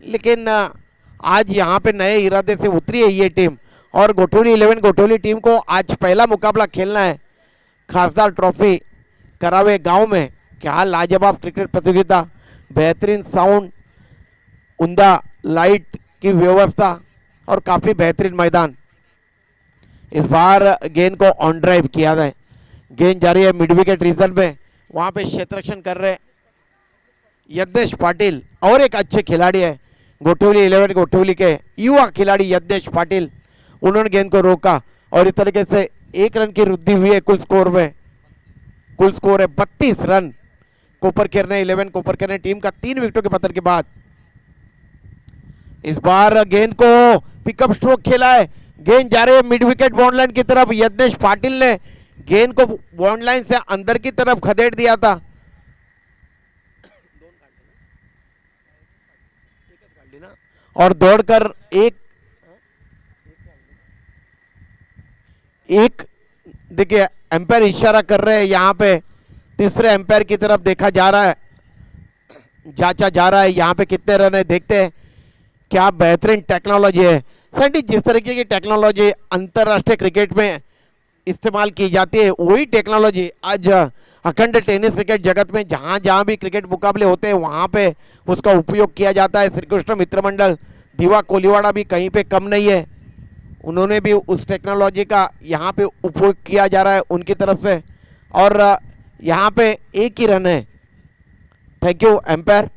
लेकिन आज यहाँ पे नए इरादे से उतरी है ये टीम और गोठोली 11 गोठोली टीम को आज पहला मुकाबला खेलना है खासदार ट्रॉफी करावे गांव में। क्या लाजवाब क्रिकेट प्रतियोगिता, बेहतरीन साउंड, उम्दा लाइट की व्यवस्था और काफी बेहतरीन मैदान। इस बार गेंद को ऑन ड्राइव किया है, गेंद जा रही है मिड विकेट रीजन में, वहां पे क्षेत्ररक्षण कर रहे यज्ञेश पाटिल और एक अच्छे खिलाड़ी है गोठवली 11 गोठवली के युवा खिलाड़ी यज्ञेश पाटिल, उन्होंने गेंद को रोका और इस तरीके से 1 रन की वृद्धि हुई है कुल स्कोर में। कुल स्कोर है 32 रन। कोपरखेर ने 11 कोपरखेर ने टीम का 3 विकेटों के पतन के बाद। इस बार गेंद को पिकअप स्ट्रोक खेला है, गेंद जा रही है मिड विकेट बॉन्ड लाइन की तरफ। यज्ञेश पाटिल ने गेंद को बॉन्ड लाइन से अंदर की तरफ खदेड़ दिया था, और दौड़कर एक देखिए एम्पायर इशारा कर रहे हैं, यहाँ पे तीसरे एम्पायर की तरफ देखा जा रहा है, जांचा जा रहा है यहाँ पे कितने रन है, देखते हैं। क्या बेहतरीन टेक्नोलॉजी है सैंडी, जिस तरीके की टेक्नोलॉजी अंतरराष्ट्रीय क्रिकेट में इस्तेमाल की जाती है वही टेक्नोलॉजी आज अखंड टेनिस क्रिकेट जगत में जहां जहां भी क्रिकेट मुकाबले होते हैं वहां पे उसका उपयोग किया जाता है। श्री कृष्ण मित्र मंडल दीवा कोलीवाड़ा भी कहीं पे कम नहीं है, उन्होंने भी उस टेक्नोलॉजी का यहाँ पे उपयोग किया जा रहा है उनकी तरफ से, और यहाँ पे 1 ही रन है। Thank you umpire.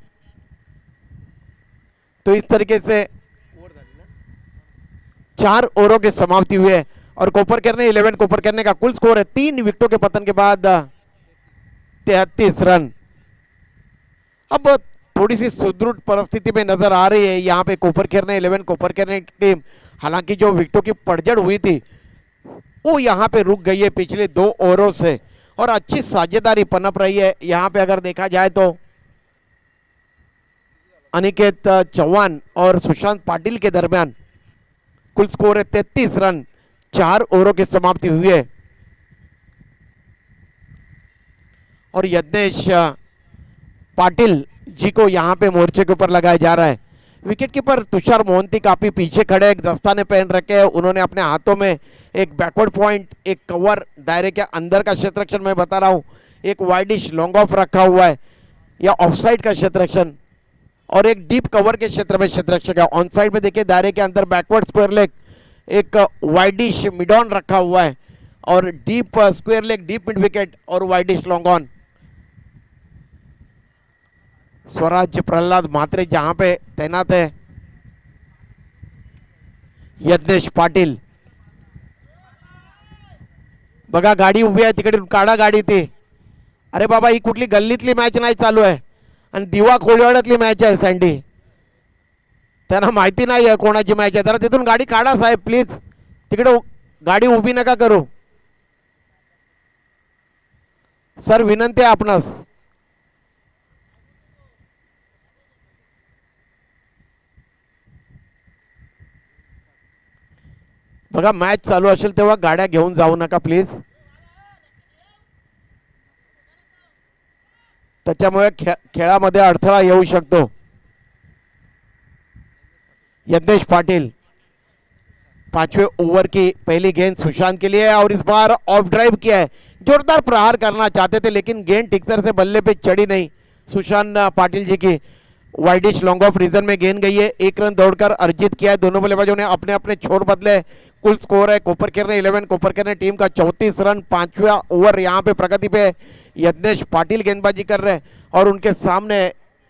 तो इस तरीके से 4 ओवरों की समाप्ति हुई है और कोपरखेर ने 11 कोपरखेर ने का कुल स्कोर है 3 विकेटों के पतन के बाद 33 रन। अब थोड़ी सी सुदृढ़ परिस्थिति में नजर आ रही है यहाँ पे कोपरखेर ने 11 कोपरखेर ने टीम, हालांकि जो विकेटों की पड़झड़ हुई थी वो यहाँ पे रुक गई है पिछले 2 ओवरों से और अच्छी साझेदारी पनप रही है। यहाँ पे अगर देखा जाए तो अनिकेत चौहान और सुशांत पाटिल के दरमियान कुल स्कोर है 33 रन। 4 ओवरों की समाप्ति हुई है और यज्ञेश पाटिल जी को यहां पे मोर्चे के ऊपर लगाया जा रहा है। विकेट कीपर तुषार मोहंती काफी पीछे खड़े, एक दस्ताने पहन रखे हैं उन्होंने अपने हाथों में, एक बैकवर्ड पॉइंट, एक कवर, दायरे के अंदर का क्षेत्ररक्षण मैं बता रहा हूं, एक वाइडिश लॉन्ग ऑफ रखा हुआ है या ऑफसाइड का क्षेत्ररक्षण, और एक डीप कवर के क्षेत्र में क्षेत्ररक्षक है। ऑन साइड में देखिए दायरे के अंदर बैकवर्ड स्क्वायर लेग, एक वाइडिश मिड ऑन रखा हुआ है और deep square leg, deep mid wicket और wideish long on. Swaraj Prahlad Mhatre जहां पे तैनात है, यज्ञेश पाटील बघा गाडी उभी आहे तिकडे, काढा गाडी ती। अरे बाबा ही कुठली गल्लीतली मॅच नाही चालू आहे आणि दिवा कोळीवाड्यातली मॅच आहे सँडी, त्यांना माहिती नाही आहे कोणाची मॅच आहे, जरा तिथून गाडी काढा साहेब प्लीज, तिकडे गाडी उभी नका करू सर, विनंती आहे आपणास। बघा मॅच चालू असेल तेव्हा गाड्या घेऊन जाऊ नका प्लीज, त्याच्यामुळे खेळामध्ये अडथळा येऊ शकतो। यज्ञेश पाटिल 5वें ओवर की पहली गेंद सुशांत के लिए और इस बार ऑफ ड्राइव किया है, जोरदार प्रहार करना चाहते थे लेकिन गेंद ठीक तरह से बल्ले पे चढ़ी नहीं। सुशांत पाटिल जी की वाइडिश लॉन्ग ऑफ रीजन में गेंद गई है, 1 रन दौड़कर अर्जित किया है। दोनों बल्लेबाजों ने अपने अपने छोर बदले, कुल स्कोर है कोपरखेर ने 11, कोपरखेर ने टीम का 34 रन। 5वां ओवर यहाँ पे प्रगति पे यज्ञेश पाटिल गेंदबाजी कर रहे हैं और उनके सामने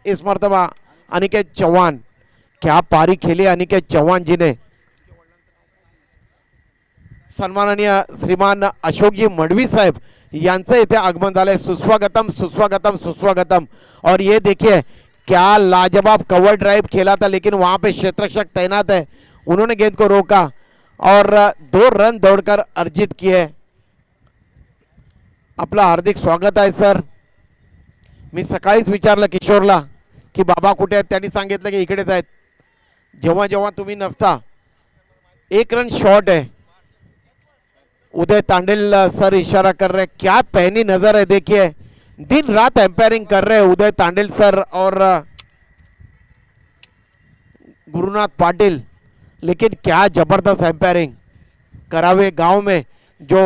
इस मर्तबा अनिकेत चौहान। क्या पारी खेली अनिकेत चौहान जी ने। सन्माननीय श्रीमान अशोकजी मडवी साहेब यांचं इथे आगमन झालंय, सुस्वागतम सुस्वागतम सुस्वागतम। और ये देखिए क्या लाजवाब कवर ड्राइव खेला था लेकिन वहां पे क्षेत्ररक्षक तैनात है, उन्होंने गेंद को रोका और 2 रन दौड़कर अर्जित किए। आपला हार्दिक स्वागत आहे सर। मी सकाळीच विचारलं किशोरला की बाबा कुठे आहेत, त्यांनी सांगितलं की इकडेच आहेत। जेव्हा जेव्हा तुम्ही नसता 1 रन शॉर्ट है। उदय तांडेल सर इशारा कर रहे हैं, क्या पैनी नजर है, देखिए दिन रात एम्पायरिंग कर रहे हैं उदय तांडेल सर और गुरुनाथ पाटिल, लेकिन क्या जबरदस्त एम्पायरिंग। करावे गांव में जो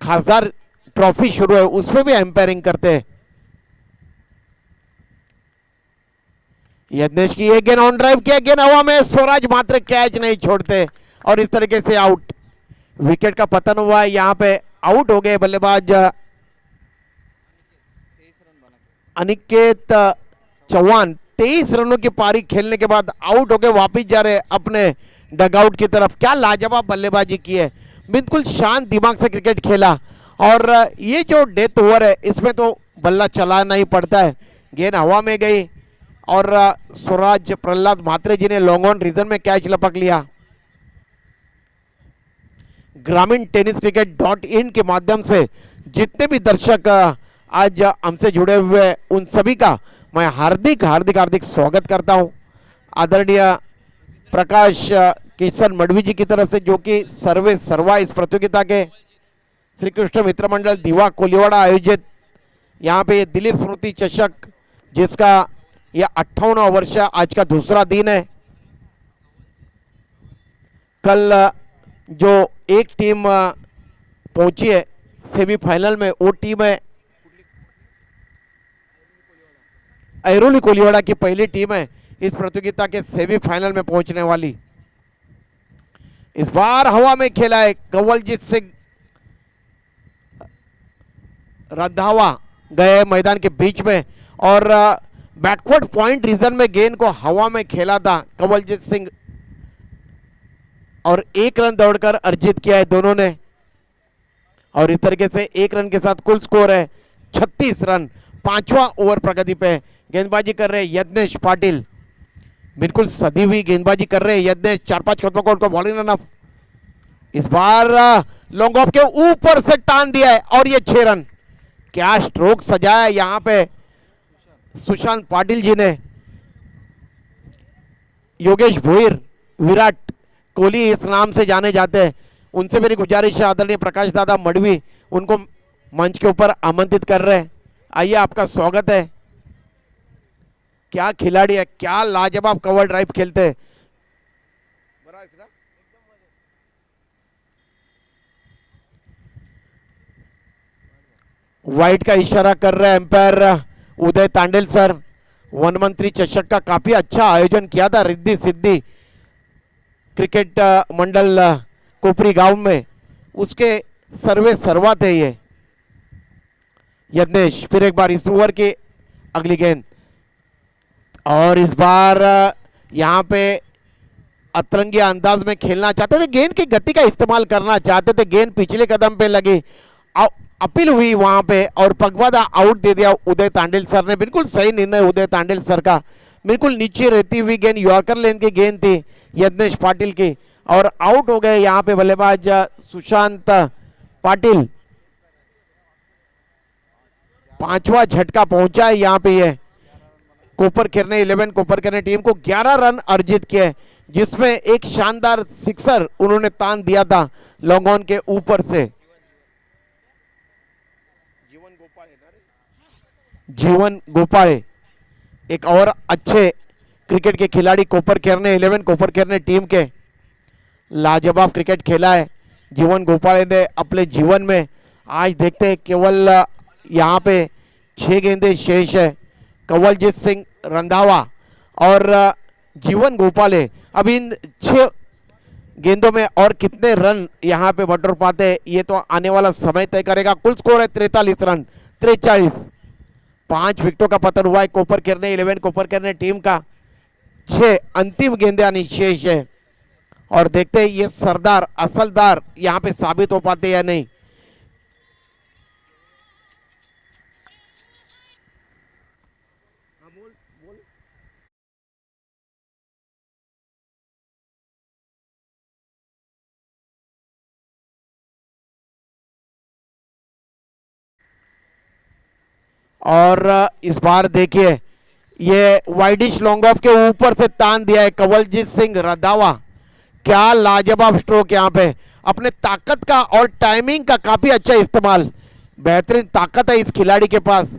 खासदार ट्रॉफी शुरू है उसमें भी एम्पायरिंग करते हैं। यज्ञेश की एक गेंद ऑन ड्राइव किया, गेंद हवा में, स्वराज मात्र कैच नहीं छोड़ते और इस तरीके से आउट। विकेट का पतन हुआ है, यहाँ पे आउट हो गए बल्लेबाज अनिकेत चौहान। 23 रनों की पारी खेलने के बाद आउट हो गए, वापिस जा रहे अपने डगआउट की तरफ। क्या लाजवाब बल्लेबाजी की है, बिल्कुल शांत दिमाग से क्रिकेट खेला। और ये जो डेथ ओवर है इसमें तो बल्ला चलाना ही पड़ता है। गेंद हवा में गई और स्वराज प्रहलाद म्हात्रे जी ने लॉन्ग ऑन रीजन में कैच लपक लिया। ग्रामीण टेनिस क्रिकेट .in के माध्यम से जितने भी दर्शक आज हमसे जुड़े हुए उन सभी का मैं हार्दिक हार्दिक हार्दिक स्वागत करता हूं। आदरणीय प्रकाश किशन मडवी जी की तरफ से जो कि सर्वे सर्वा इस प्रतियोगिता के श्री कृष्ण मित्र मंडल दीवा कोलीवाड़ा आयोजित यहाँ पे दिलीप स्मृति चषक जिसका यह 58वां वर्ष आज का दूसरा दिन है। कल जो एक टीम पहुंची है सेमीफाइनल में वो टीम है ऐरोली कोलीवाड़ा की पहली टीम है इस प्रतियोगिता के सेमीफाइनल में पहुंचने वाली। इस बार हवा में खेला है, कंवलजीत सिंह रंधावा गए मैदान के बीच में और बैकवर्ड पॉइंट रीजन में गेंद को हवा में खेला था कंवलजीत सिंह और 1 रन दौड़कर अर्जित किया है दोनों ने। और इस तरीके से 1 रन के साथ कुल स्कोर है 36 रन। 5वां ओवर प्रगति पे गेंदबाजी कर रहे यज्ञेश पाटिल, बिल्कुल सदी हुई गेंदबाजी कर रहे यज्ञेश। 4-5 कदमों को उनको बॉलिंग रन। इस बार लॉन्ग ऑफ के ऊपर से टान दिया है और ये 6 रन। क्या स्ट्रोक सजाया यहां पे सुशांत पाटिल जी ने। योगेश भोईर, विराट कोहली इस नाम से जाने जाते हैं, उनसे मेरी गुजारिश है आदरणीय प्रकाश दादा मडवी उनको मंच के ऊपर आमंत्रित कर रहे हैं। आइए आपका स्वागत है। क्या खिलाड़ी है, क्या लाजवाब कवर ड्राइव खेलते हैं। वाइट का इशारा कर रहे हैं एम्पायर उदय तांडेल सर। वन मंत्री चषक का काफी अच्छा आयोजन किया था रिद्धि सिद्धि क्रिकेट मंडल कोपरी गांव में, उसके सर्वे सर्वात है ये। यज्ञेश फिर एक बार इस ओवर की अगली गेंद, और इस बार यहाँ पे अतरंगी अंदाज में खेलना चाहते थे, गेंद की गति का इस्तेमाल करना चाहते थे, गेंद पिछले कदम पे लगी, अपील हुई वहां पे और पगवादा आउट दे दिया उदय तांडेल सर ने। बिल्कुल सही निर्णय उदय तांडेल सर का, बिल्कुल नीचे रहती हुई गेंद यॉर्कर लेन की गेंद थी यज्ञेश पाटिल की, और आउट हो गए यहाँ पे बल्लेबाज सुशांत पाटिल। पांचवा झटका पहुंचा है यहाँ पे ये कोपरखैर ने 11 कोपरखैर ने टीम को 11 रन अर्जित किए, जिसमें एक शानदार सिक्सर उन्होंने तान दिया था लॉन्ग ऑन के ऊपर से। जीवन गोपाळे एक और अच्छे क्रिकेट के खिलाड़ी कोपरखैर ने 11 कोपरखैर ने टीम के लाजवाब क्रिकेट खेला है जीवन गोपाळे ने अपने जीवन में। आज देखते हैं केवल यहाँ पे 6 गेंदें शेष है, कंवलजीत सिंह रंधावा और जीवन गोपाळे। अब इन 6 गेंदों में और कितने रन यहाँ पे बटोर पाते हैं ये तो आने वाला समय तय करेगा। कुल स्कोर है 43 रन 43। 5 विकेटों का पतन हुआ है कोपरखैर ने 11 कोपरखैर ने टीम का। 6 अंतिम गेंदें आनी शेष है, और देखते हैं ये सरदार असलदार यहाँ पे साबित हो पाते या नहीं। और इस बार देखिए ये वाइडिश लॉन्ग ऑफ के ऊपर से तान दिया है कंवलजीत सिंह रंधावा। क्या लाजवाब स्ट्रोक यहाँ पे, अपने ताकत का और टाइमिंग का काफी अच्छा इस्तेमाल, बेहतरीन ताकत है इस खिलाड़ी के पास।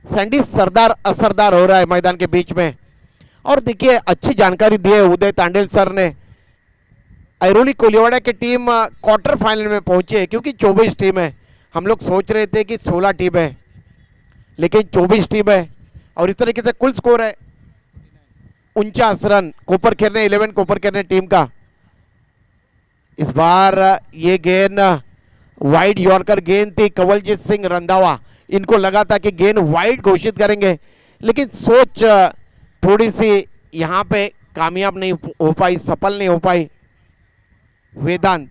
सैंडी सरदार असरदार हो रहा है मैदान के बीच में। और देखिए अच्छी जानकारी दी है उदय तांडेल सर ने। ऐरोली कोलिवाड़ा की टीम क्वार्टर फाइनल में पहुंची है, क्योंकि 24 टीम है। हम लोग सोच रहे थे कि 16 टीम है, लेकिन 24 टीम है, और इस तरीके से कुल स्कोर है 49 रन कोपरखैर ने 11 कोपरखैर ने टीम का। इस बार ये गेंद वाइड यॉर्कर गेंद थी कंवलजीत सिंह रंधावा। इनको लगा था कि गेंद वाइड घोषित करेंगे, लेकिन सोच थोड़ी सी यहाँ पे कामयाब नहीं हो पाई, सफल नहीं हो पाई। वेदांत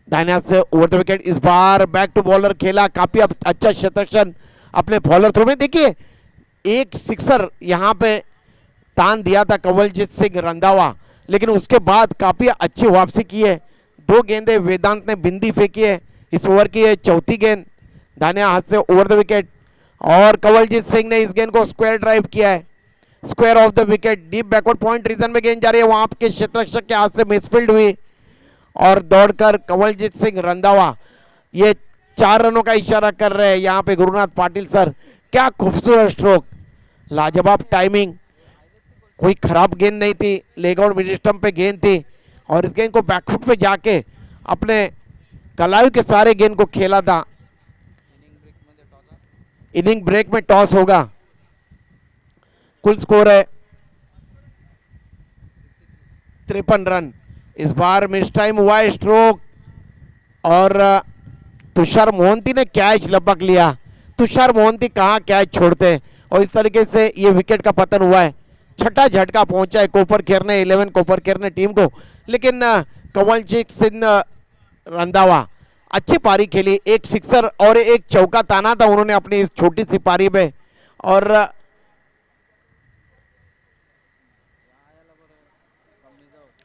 दाहिने हाथ से ओवर द विकेट। इस बार बैक टू बॉलर खेला, काफी अच्छा शतरक्षण अपने बॉलर थ्रो में। देखिए एक सिक्सर यहाँ पे तान दिया था कंवलजीत सिंह रंधावा, लेकिन उसके बाद काफी अच्छी वापसी की है। 2 गेंदें वेदांत ने बिंदी फेंकी है इस ओवर की है चौथी गेंद दाहिने हाथ से ओवर द विकेट, और कंवलजीत सिंह ने इस गेंद को स्क्वायर ड्राइव किया है, square off the wicket. Deep backward point region में गेंद जा रही है, वहां के क्षेत्ररक्षक के हाथ से मिसफील्ड हुई और दौड़कर कंवलजीत सिंह रंधावा ये 4 रनों का इशारा कर रहे हैं यहाँ पे गुरुनाथ पाटिल सर। क्या खूबसूरत स्ट्रोक, लाजवाब टाइमिंग, कोई खराब गेंद नहीं थी, लेग आउट मिड स्टंप पे गेंद थी, और इस गेंद को बैकफुट पे जाके अपने कलाई के सारे गेंद को खेला था। इनिंग ब्रेक में टॉस होगा। कुल स्कोर है 53 रन। इस बार मिस टाइम हुआ है स्ट्रोक, और तुषार मोहंती ने कैच लपक लिया। तुषार मोहंती कहाँ कैच छोड़ते हैं, और इस तरीके से ये विकेट का पतन हुआ है। 6ठा झटका पहुंचा है कोपरखैर ने 11 कोपरखैर ने टीम को, लेकिन कंवलजीत सिंह रंधावा अच्छी पारी खेली, एक सिक्सर और एक चौका ताना था उन्होंने अपनी इस छोटी सी पारी में। और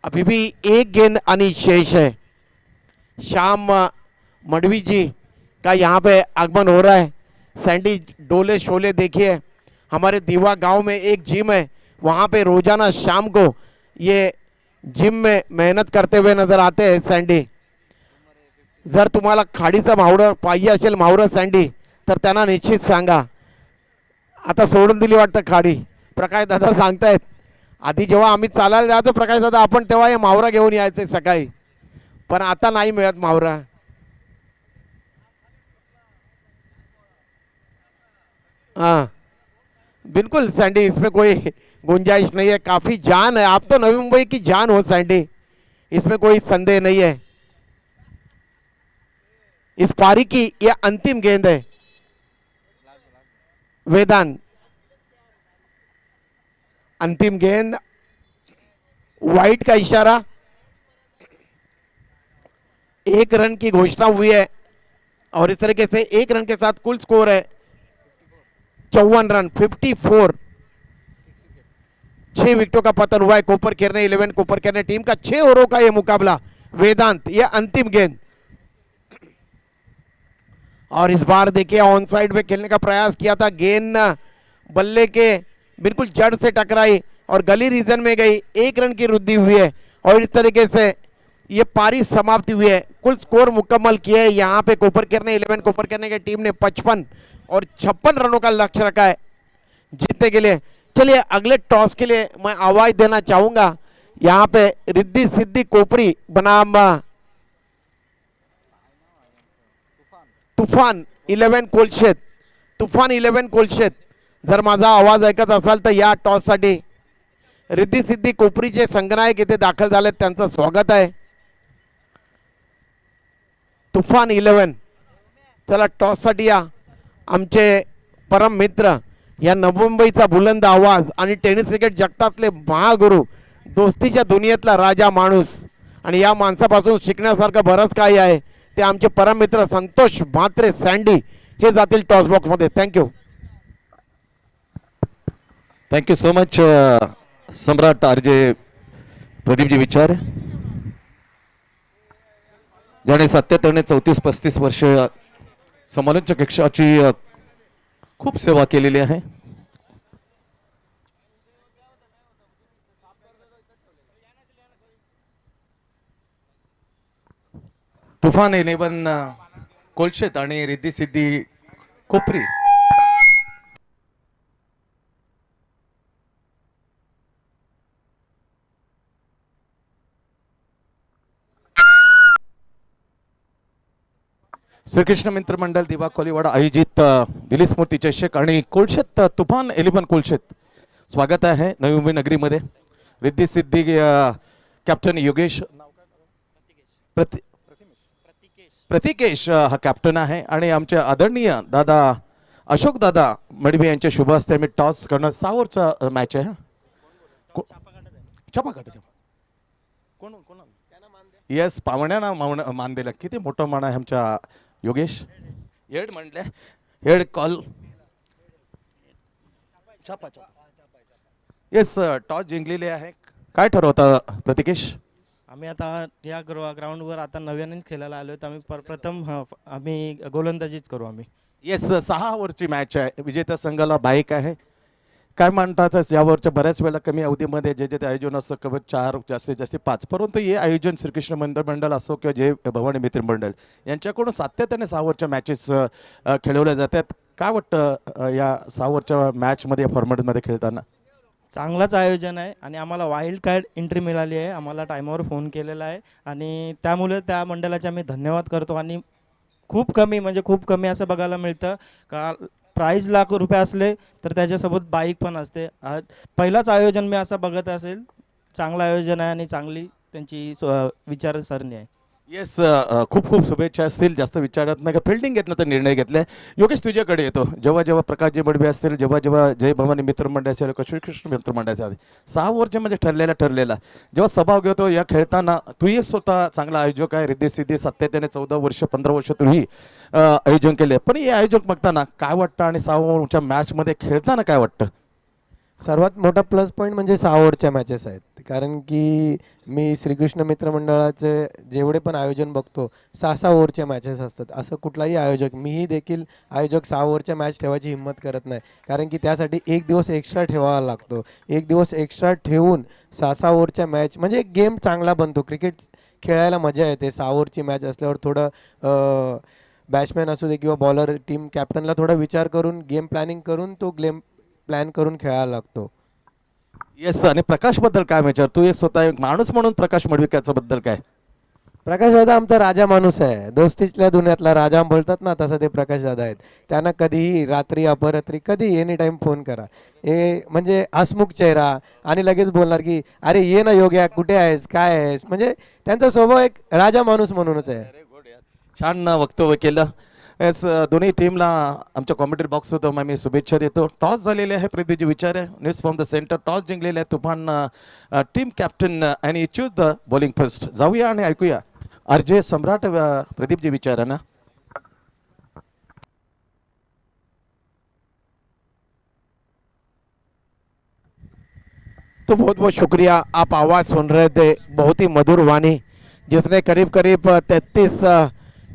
अभी भी एक गेंद आनी शेष है। श्याम मडवी जी का यहाँ पे आगमन हो रहा है। सैंडी डोले शोले देखिए, हमारे दीवा गांव में एक जिम है, वहाँ पे रोजाना शाम को ये जिम में मेहनत करते हुए नजर आते हैं सैंडी। जर तुम्हाला खाडीचं मावळं पाहिजे असेल मावळं सैंडी तर त्यांना निश्चित सांगा। आता सोडून दिली वाटतं खाडी, प्रकाश दादा सांगतायत आधी जेव्हा आम्ही चालायला जायचो प्रकाश दादा आपण तेव्हा हे मावरा घेऊन यायचे सकाळी, पण आता नाही मिळत मावरा. हाँ बिल्कुल सैंडी, इसमें कोई गुंजाइश नहीं है, काफ़ी जान है, आप तो नवी मुंबई की जान हो सैंडी, इसमें कोई संदेह नहीं है. इस पारी की यह अंतिम गेंद है. वेदांत अंतिम गेंद, वाइट का इशारा, 1 रन की घोषणा हुई है और इस तरीके से 1 रन के साथ कुल स्कोर है 54 रन, 54. 6 विकेटों का पतन हुआ है. कोपर खेरने 11 कोपर खेरने टीम का 6 ओवरों का यह मुकाबला. वेदांत यह अंतिम गेंद, और इस बार देखिए ऑन साइड में खेलने का प्रयास किया था, गेंद बल्ले के बिल्कुल जड़ से टकराई और गली रीजन में गई. 1 रन की वृद्धि हुई है और इस तरीके से ये पारी समाप्ति हुई है. कुल स्कोर मुकम्मल किए है यहाँ पे कोपर केरने 11 कोपर केरने की टीम ने 55 और 56 रनों का लक्ष्य रखा है जीतने के लिए. चलिए अगले टॉस के लिए मैं आवाज देना चाहूंगा. यहाँ पे रिद्धि सिद्धि कोपरी बनाम तुफान 11 कोलशेत. तुफान 11 कोलशेत, जर माझा आवाज ऐकत असाल तर या टॉस साठी रिद्धी सिद्धी कोपरीचे संघनायक इथे दाखल झालेत, त्यांचं स्वागत आहे. तुफान 11, चला टॉस साठी या. आमचे परम मित्र, या नवी मुंबईचा बुलंद आवाज आणि टेनिस क्रिकेट जगतातले महागुरु, दोस्तीच्या दुनियेतला राजा माणूस, आणि या माणसापासून शिकण्यासारखं बरंच काही आहे. ते आमचे परम मित्र संतोष म्हात्रे सँडी हे जातील टॉस बॉक्स मध्ये. थँक्यू. थँक्यू सो मच सम्राट आरजे प्रदीपजी विचार, ज्याने सातत्याने 34-35 वर्ष समालोचक कक्षाची खूप सेवा केलेली आहे. तुफान 11 कोलशेत आणि रिद्धी सिद्धी कोपरी श्रीकृष्ण मित्र मंडळ दिवा कोलीवाडा आयोजित दिलीप स्मृती चषक आणि कोलशेत तुफान 11 कोलशेत स्वागत आहे नवी मुंबई नगरीमध्ये. रिद्धी सिद्धी कॅप्टन योगेश प्रतिकेश हा कॅप्टन आहे आणि आमचे आदरणीय दादा अशोक दादा मडवी यांच्या शुभ हस्ते आम्ही टॉस करणार. 6 ओव्हरचा मॅच आहे. येस, पावण्याना मान दिला. किती मोठं मान आहे आमच्या योगेश. हेड म्हणले, हेड कॉल. येस, टॉस जिंकलेले आहे. काय ठरवता प्रतिकेश? आम्ही आता या ग्राउंडवर आता नव्याने खेळायला आलो तर आम्ही प्रथम आम्ही गोलंदाजीच करू आम्ही. येस, 6 ओव्हरची मॅच आहे. विजेत्या संघाला बाईक आहे. काय म्हणतात यावरच्या बऱ्याच वेळा कमी अवधीमध्ये जे जे आयोजन असतं कमी 4 जास्तीत जास्त 5, परंतु हे आयोजन श्रीकृष्ण मंडळ असो किंवा जय भवानी मित्र मंडळ यांच्याकडून सातत्याने 6 ओव्हरच्या मॅचेस खेळवल्या जातात. काय वाटतं या 6 ओव्हरच्या मॅचमध्ये फॉर्मॅटमध्ये खेळताना? चांगलाच आयोजन आहे आणि आम्हाला वाईल्ड कार्ड एंट्री मिळाली आहे. आम्हाला टायमावर फोन केलेला आहे आणि त्यामुळे त्या मंडळाचे आम्ही धन्यवाद करतो. आणि खूप कमी म्हणजे खूप कमी असं बघायला मिळतं का प्राईज ₹1,00,000 असले तर त्याच्यासोबत बाईक पण असते. पहिलाच आयोजन मी असं बघत असेल. चांगलं आयोजन आहे आणि चांगली त्यांची विचारसरणी आहे. येस, खूप खूप शुभेच्छा असतील. जास्त विचारत नाही का, फिल्डिंग घेतलं तर निर्णय घेतले. योगेश तुझ्याकडे येतो. जेव्हा जेव्हा प्रकाशजी बडवे असतील, जेव्हा जेव्हा जय भवानी मित्र मंडळ असेल, श्रीकृष्ण मित्र मंडळ असेल, 6 ओव्हरचे म्हणजे ठरलेला जेव्हा सभाव घेतो या खेळताना तूही स्वतः चांगला आयोजक आहे. रिद्धी सिद्धी सातत्याने 14 वर्ष 15 वर्ष तुम्ही आयोजन केले. पण हे आयोजक बघताना काय वाटतं आणि 6 ओव्हरच्या मॅचमध्ये खेळताना काय वाटतं? सर्वात मोठा प्लस पॉईंट म्हणजे 6 ओव्हरच्या मॅचेस आहेत. कारण की मी श्रीकृष्ण मित्र मंडळाचे जेवढे पण आयोजन बघतो 6-6 ओव्हरच्या मॅचेस असतात. असं कुठलाही आयोजक, मीही देखील आयोजक 6 ओव्हरच्या मॅच ठेवायची हिंमत करत नाही. कारण की त्यासाठी 1 दिवस एक्स्ट्रा ठेवावा लागतो. 1 दिवस एक्स्ट्रा ठेवून 6-6 ओव्हरच्या मॅच म्हणजे एक गेम चांगला बनतो. क्रिकेट खेळायला मजा येते. 6 ओव्हरची मॅच असल्यावर थोडं बॅट्समॅन असू दे किंवा बॉलर टीम कॅप्टनला थोडा विचार करून गेम प्लॅनिंग करून तो गेम प्लॅन करून खेळायला लागतो. येस, आणि प्रकाश बद्दल काय विचार, तू एक स्वतः एक माणूस म्हणून प्रकाश मडविक बद्दल काय? प्रकाश दादा आमचा राजा माणूस आहे, दोस्तीतल्या दुनियातला राजा बोलतात ना, तसं ते प्रकाश दादा आहेत. त्यांना कधीही रात्री अपरात्री कधी एनी टाइम फोन करा, हे म्हणजे हसमुख चेहरा, आणि लगेच बोलणार की अरे ये ना योग्या, कुठे आहेस, काय आहेस. म्हणजे त्यांचा स्वभाव एक राजा माणूस म्हणूनच आहे. छान वक्तव्य केलं. येस, दोन्ही टीमला आमच्या कॉमेंट्री बॉक्स होतो मग मी शुभेच्छा देतो. टॉस झालेले आहे, पृथ्वीजी विचार आहे, news from the center. Toss जिंकलेले आहे तुफान टीम कॅप्टन आणि चूज द बॉलिंग फर्स्ट. जाऊया आणि ऐकूया आरजे सम्राट प्रदीपजी विचार है ना. तो बहुत बहुत शुक्रिया. आप आवाज़ सुन रहे थे, बहुत ही मधुर वाणी, जिसने करीब करीब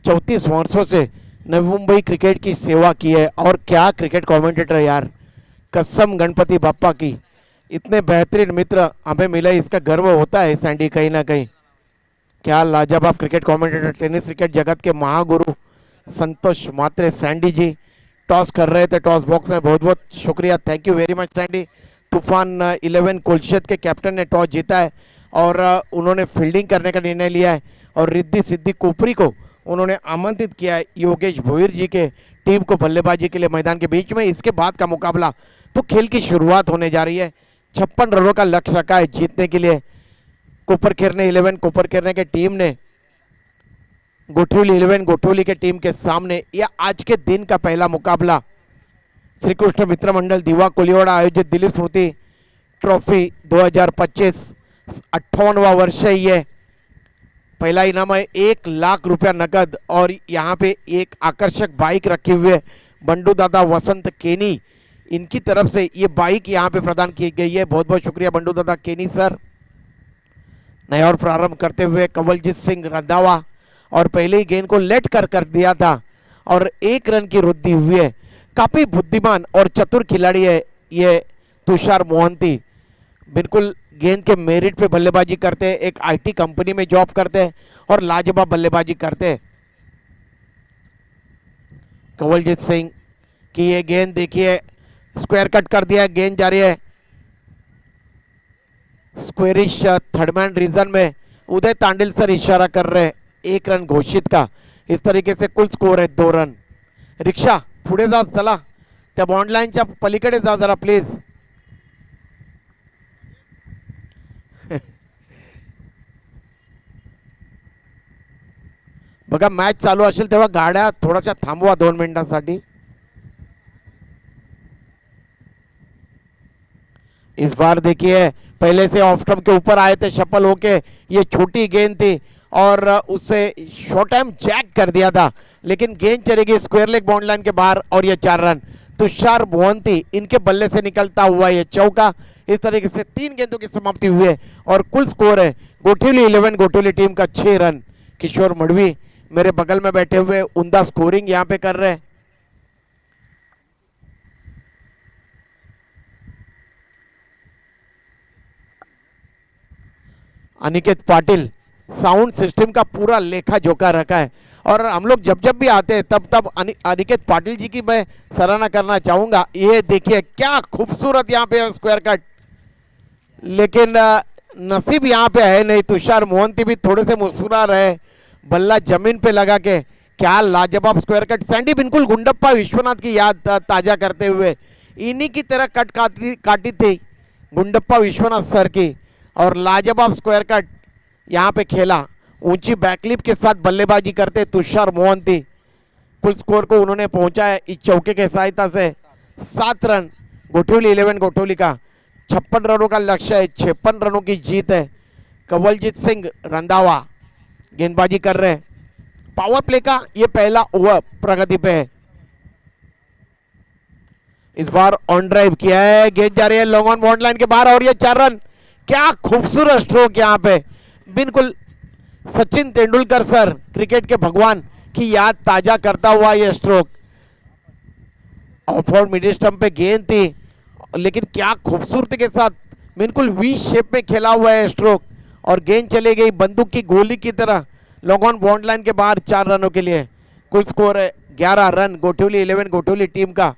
34 वर्षों से नवी मुंबई क्रिकेट की सेवा की है. और क्या क्रिकेट कमेंटेटर यार, कसम गणपति बाप्पा की, इतने बेहतरीन मित्र हमें मिले, इसका गर्व होता है सैंडी कहीं ना कहीं. क्या लाजवाब क्रिकेट कमेंटेटर, टेनिस क्रिकेट जगत के महागुरु संतोष मात्रे सैंडी जी टॉस कर रहे थे टॉस बॉक्स में. बहुत बहुत शुक्रिया, thank you very much Sandy. तूफान 11 कोलशेत के कैप्टन ने टॉस जीता है और उन्होंने फील्डिंग करने का निर्णय लिया है और रिद्धि सिद्धि कोपरी को उन्होंने आमंत्रित किया है योगेश भोईर जी के टीम को बल्लेबाजी के लिए मैदान के बीच में. इसके बाद का मुकाबला तो खेल की शुरुआत होने जा रही है. 56 रनों का लक्ष्य रखा है जीतने के लिए. कोपरखेरने 11 कोपरखेरने के टीम ने गोठवली 11 गोठवली के टीम के सामने यह आज के दिन का पहला मुकाबला श्री कृष्ण मित्र मंडल दीवा कोलिवाड़ा आयोजित दिलीप स्मृति ट्रॉफी 2025 58वां वर्ष है. ये पहला इनाम है 1 लाख रुपया नकद और यहाँ पे एक आकर्षक बाइक रखे हुए बंडू दादा वसंत केनी, इनकी तरफ से ये बाइक यहाँ पे प्रदान की गई है. बहुत बहुत शुक्रिया बंडू दादा केनी सर. नया और प्रारंभ करते हुए कंवलजीत सिंह रंधावा, और पहले ही गेंद को लेट कर दिया था और 1 रन की वृद्धि हुई है. काफी बुद्धिमान और चतुर खिलाड़ी है ये तुषार मोहंती. बिल्कुल गेंद के मेरिट पे बल्लेबाजी करते हैं, एक आईटी कंपनी में जॉब करते हैं और लाजवाब बल्लेबाजी करते हैं. कंवलजीत सिंह की ये गेंद देखिए, स्क्वायर कट कर दिया है, गेंद जा रही है स्क्वेरिश थर्डमैन रीजन में. उदय तांडिल सर इशारा कर रहे हैं 1 रन घोषित का. इस तरीके से कुल स्कोर है 2 रन. रिक्षा पुढे जा, चला त्या बॉन्ड लाईनच्या पलीकडे जा जरा प्लीज. बघा मॅच चालू असेल तेव्हा गाड्या थोड्याशा थांबवा 2 मिनिटांसाठी. इस बार देखिए पहले से ऑफ स्टंप के ऊपर आए थे शफल होके, ये छोटी गेंद थी और उसे शॉर्ट टाइम जैक कर दिया था, लेकिन गेंद चलेगी स्क्वायर लेग बॉन्ड लाइन के बाहर और ये 4 रन. तुषार मोहंती इनके बल्ले से निकलता हुआ ये चौका. इस तरीके से 3 गेंदों की समाप्ति हुई है और कुल स्कोर है गोठवली 11 गोठवली टीम का 6 रन. किशोर मडवी मेरे बगल में बैठे हुए उमदा स्कोरिंग यहाँ पे कर रहे हैं. अनिकेत पाटिल साउंड सिस्टम का पूरा लेखा जोखा रखा है और हम लोग जब जब भी आते हैं तब अनिकेत पाटिल जी की मैं सराहना करना चाहूंगा. ये देखिए क्या खूबसूरत यहाँ पे स्क्वायर कट, लेकिन नसीब यहाँ पे है नहीं. तुषार मोहंती भी थोड़े से मुस्कुरा रहे, बल्ला जमीन पे लगा के. क्या लाजवाब स्क्वायर कट. सैंडी बिल्कुल गुंडप्पा विश्वनाथ की याद ताजा करते हुए इन्हीं की तरह कट काटी थी गुंडप्पा विश्वनाथ सर की, और लाजवाब स्क्वायर कट यहाँ पे खेला. ऊंची बैकलिप के साथ बल्लेबाजी करते तुषार मोहंती. कुल स्कोर को उन्होंने पहुंचाया इस चौके के सहायता से 7 रन. गोठवली 11 गोठवली का 56 रनों का लक्ष्य है, 56 रनों की जीत है. कंवलजीत सिंह रंधावा गेंदबाजी कर रहे हैं. पावर प्ले का ये पहला ओवर प्रगति पे है. इस बार ऑन ड्राइव किया है, गेंद जा रही है लॉन्ग ऑन बॉन्ड लाइन के बाहर और ये 4 रन. क्या खूबसूरत स्ट्रोक यहाँ पे, बिल्कुल सचिन तेंदुलकर सर क्रिकेट के भगवान की याद ताजा करता हुआ ये स्ट्रोक. ऑफआउट मिडिल स्टंप पे गेंद थी, लेकिन क्या खूबसूरती के साथ बिल्कुल वी शेप में खेला हुआ है स्ट्रोक और गेंद चली गई बंदूक की गोली की तरह लॉन्ग ऑन बॉन्ड लाइन के बाहर 4 रनों के लिए. कुल स्कोर है 11 रन गोठवली 11 गोठवली टीम का.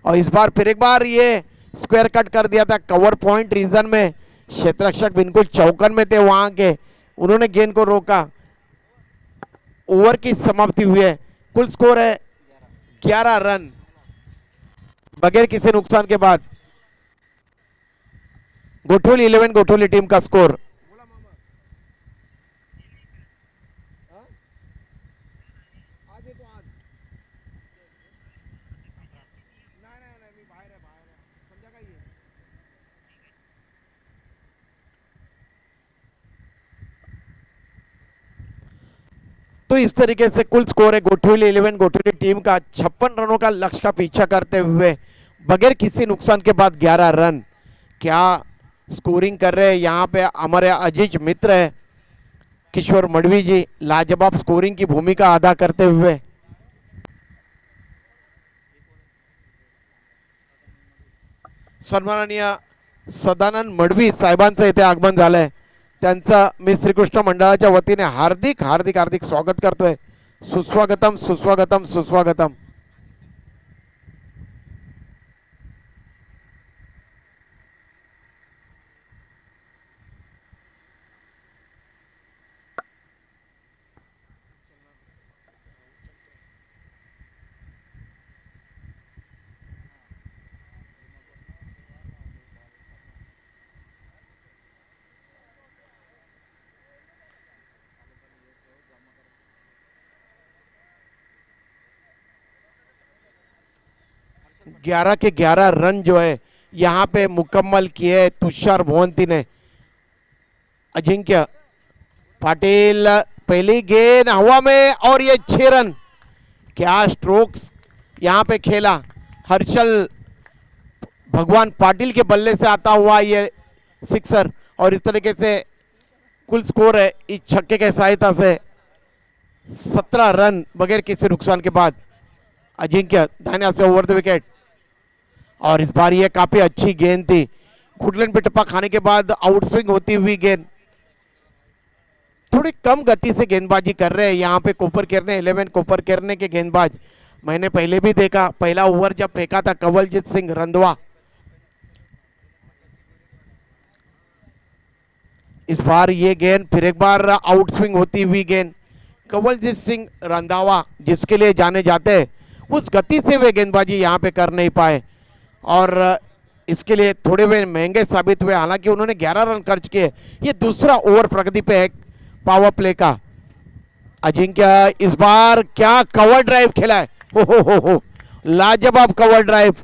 और इस बार फिर एक बार ये स्क्वायर कट कर दिया था कवर पॉइंट रीजन में, क्षेत्ररक्षक बिल्कुल चौकन में थे वहां के, उन्होंने गेंद को रोका। ओवर की समाप्ति हुई है, कुल स्कोर है 11 रन बगैर किसी नुकसान के बाद। गोठोली 11 गोठोली टीम का स्कोर। तो इस तरीके से कुल स्कोर है गोठोली 11 गोठोली टीम का 56 रनों का लक्ष्य का पीछा करते हुए बगैर किसी नुकसान के बाद 11 रन। क्या स्कोरिंग कर रहे हैं यहाँ पे हमारे अजीज मित्र है किशोर मडवी जी, लाजवाब स्कोरिंग की भूमिका अदा करते हुए। सन्माननीय सदानंद मडवी साहेबांचं इथे आगमन झालंय, त्यांचं मी श्रीकृष्ण मंडळाच्या वतीने हार्दिक हार्दिक हार्दिक स्वागत करतोय। सुस्वागतम सुस्वागतम सुस्वागतम। ग्यारह के 11 रन जो है यहाँ पे मुकम्मल किए तुषार मोहंती ने। अजिंक्य पाटिल पहली गेंद हवा में और ये 6 रन। क्या स्ट्रोक्स यहाँ पे खेला, हर्षल भगवान पाटिल के बल्ले से आता हुआ ये सिक्सर, और इस तरीके से कुल स्कोर है इस छक्के के सहायता से 17 रन बगैर किसी नुकसान के बाद। अजिंक्य दाहिने हाथ से ओवर द विकेट, और इस बार ये काफी अच्छी गेंद थी, घुटलन पे टप्पा खाने के बाद आउटस्विंग होती हुई गेंद। थोड़ी कम गति से गेंदबाजी कर रहे हैं यहाँ पे कोपर केरने 11 कोपर केरने के गेंदबाज। मैंने पहले भी देखा, पहला ओवर जब फेंका था कंवलजीत सिंह रंधवा, इस बार ये गेंद फिर एक बार आउटस्विंग होती हुई गेंद। कंवलजीत सिंह रंधावा जिसके लिए जाने जाते हैं, उस गति से वे गेंदबाजी यहाँ पे कर नहीं पाए और इसके लिए थोड़े वे महंगे साबित हुए। हालांकि उन्होंने 11 रन खर्च किए। ये दूसरा ओवर प्रगति पे है पावर प्ले का। अजिंक्य इस बार क्या कवर ड्राइव खेला है, हो लाजवाब cover drive,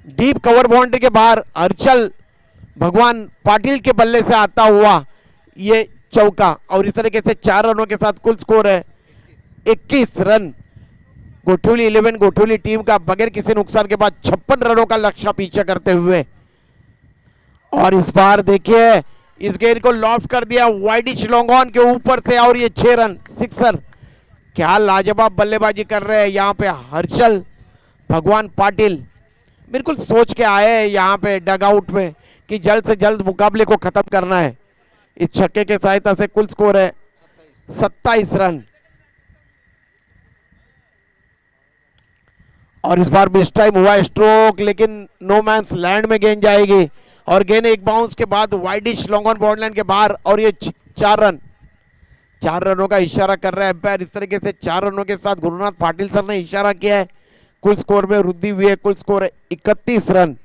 deep cover boundary के बाहर हर्षल भगवान पाटिल के बल्ले से आता हुआ ये चौका, और इस तरीके से 4 रनों के साथ कुल स्कोर है 21 रन। गोठोली 11 गोठोली टीम का बगैर किसी नुकसान के बाद 56 रनों का लक्ष्य पीछे करते हुए। और इस बार देखिए इस गेंद को लॉफ्ट कर दिया वाइडिश लॉन्ग ऑन के ऊपर से, और ये 6 रन सिक्सर। क्या लाजवाब बल्लेबाजी कर रहे हैं यहाँ पे हर्षल भगवान पाटिल। बिल्कुल सोच के आए हैं यहाँ पे डग आउट में कि जल्द से जल्द मुकाबले को खत्म करना है। इस छक्के के सहायता से कुल स्कोर है 27 रन। और इस बार मिस टाइम हुआ स्ट्रोक, लेकिन नो मैंस लैंड में गेंद जाएगी, और गेंद एक बाउंस के बाद widish long on border line के बाहर, और ये 4 रन। 4 रनों का इशारा कर रहा है एम्पायर। इस तरीके से 4 रनों के साथ गुरुनाथ पाटिल सर ने इशारा किया है। कुल स्कोर में वृद्धि हुई है, कुल स्कोर है 31 रन।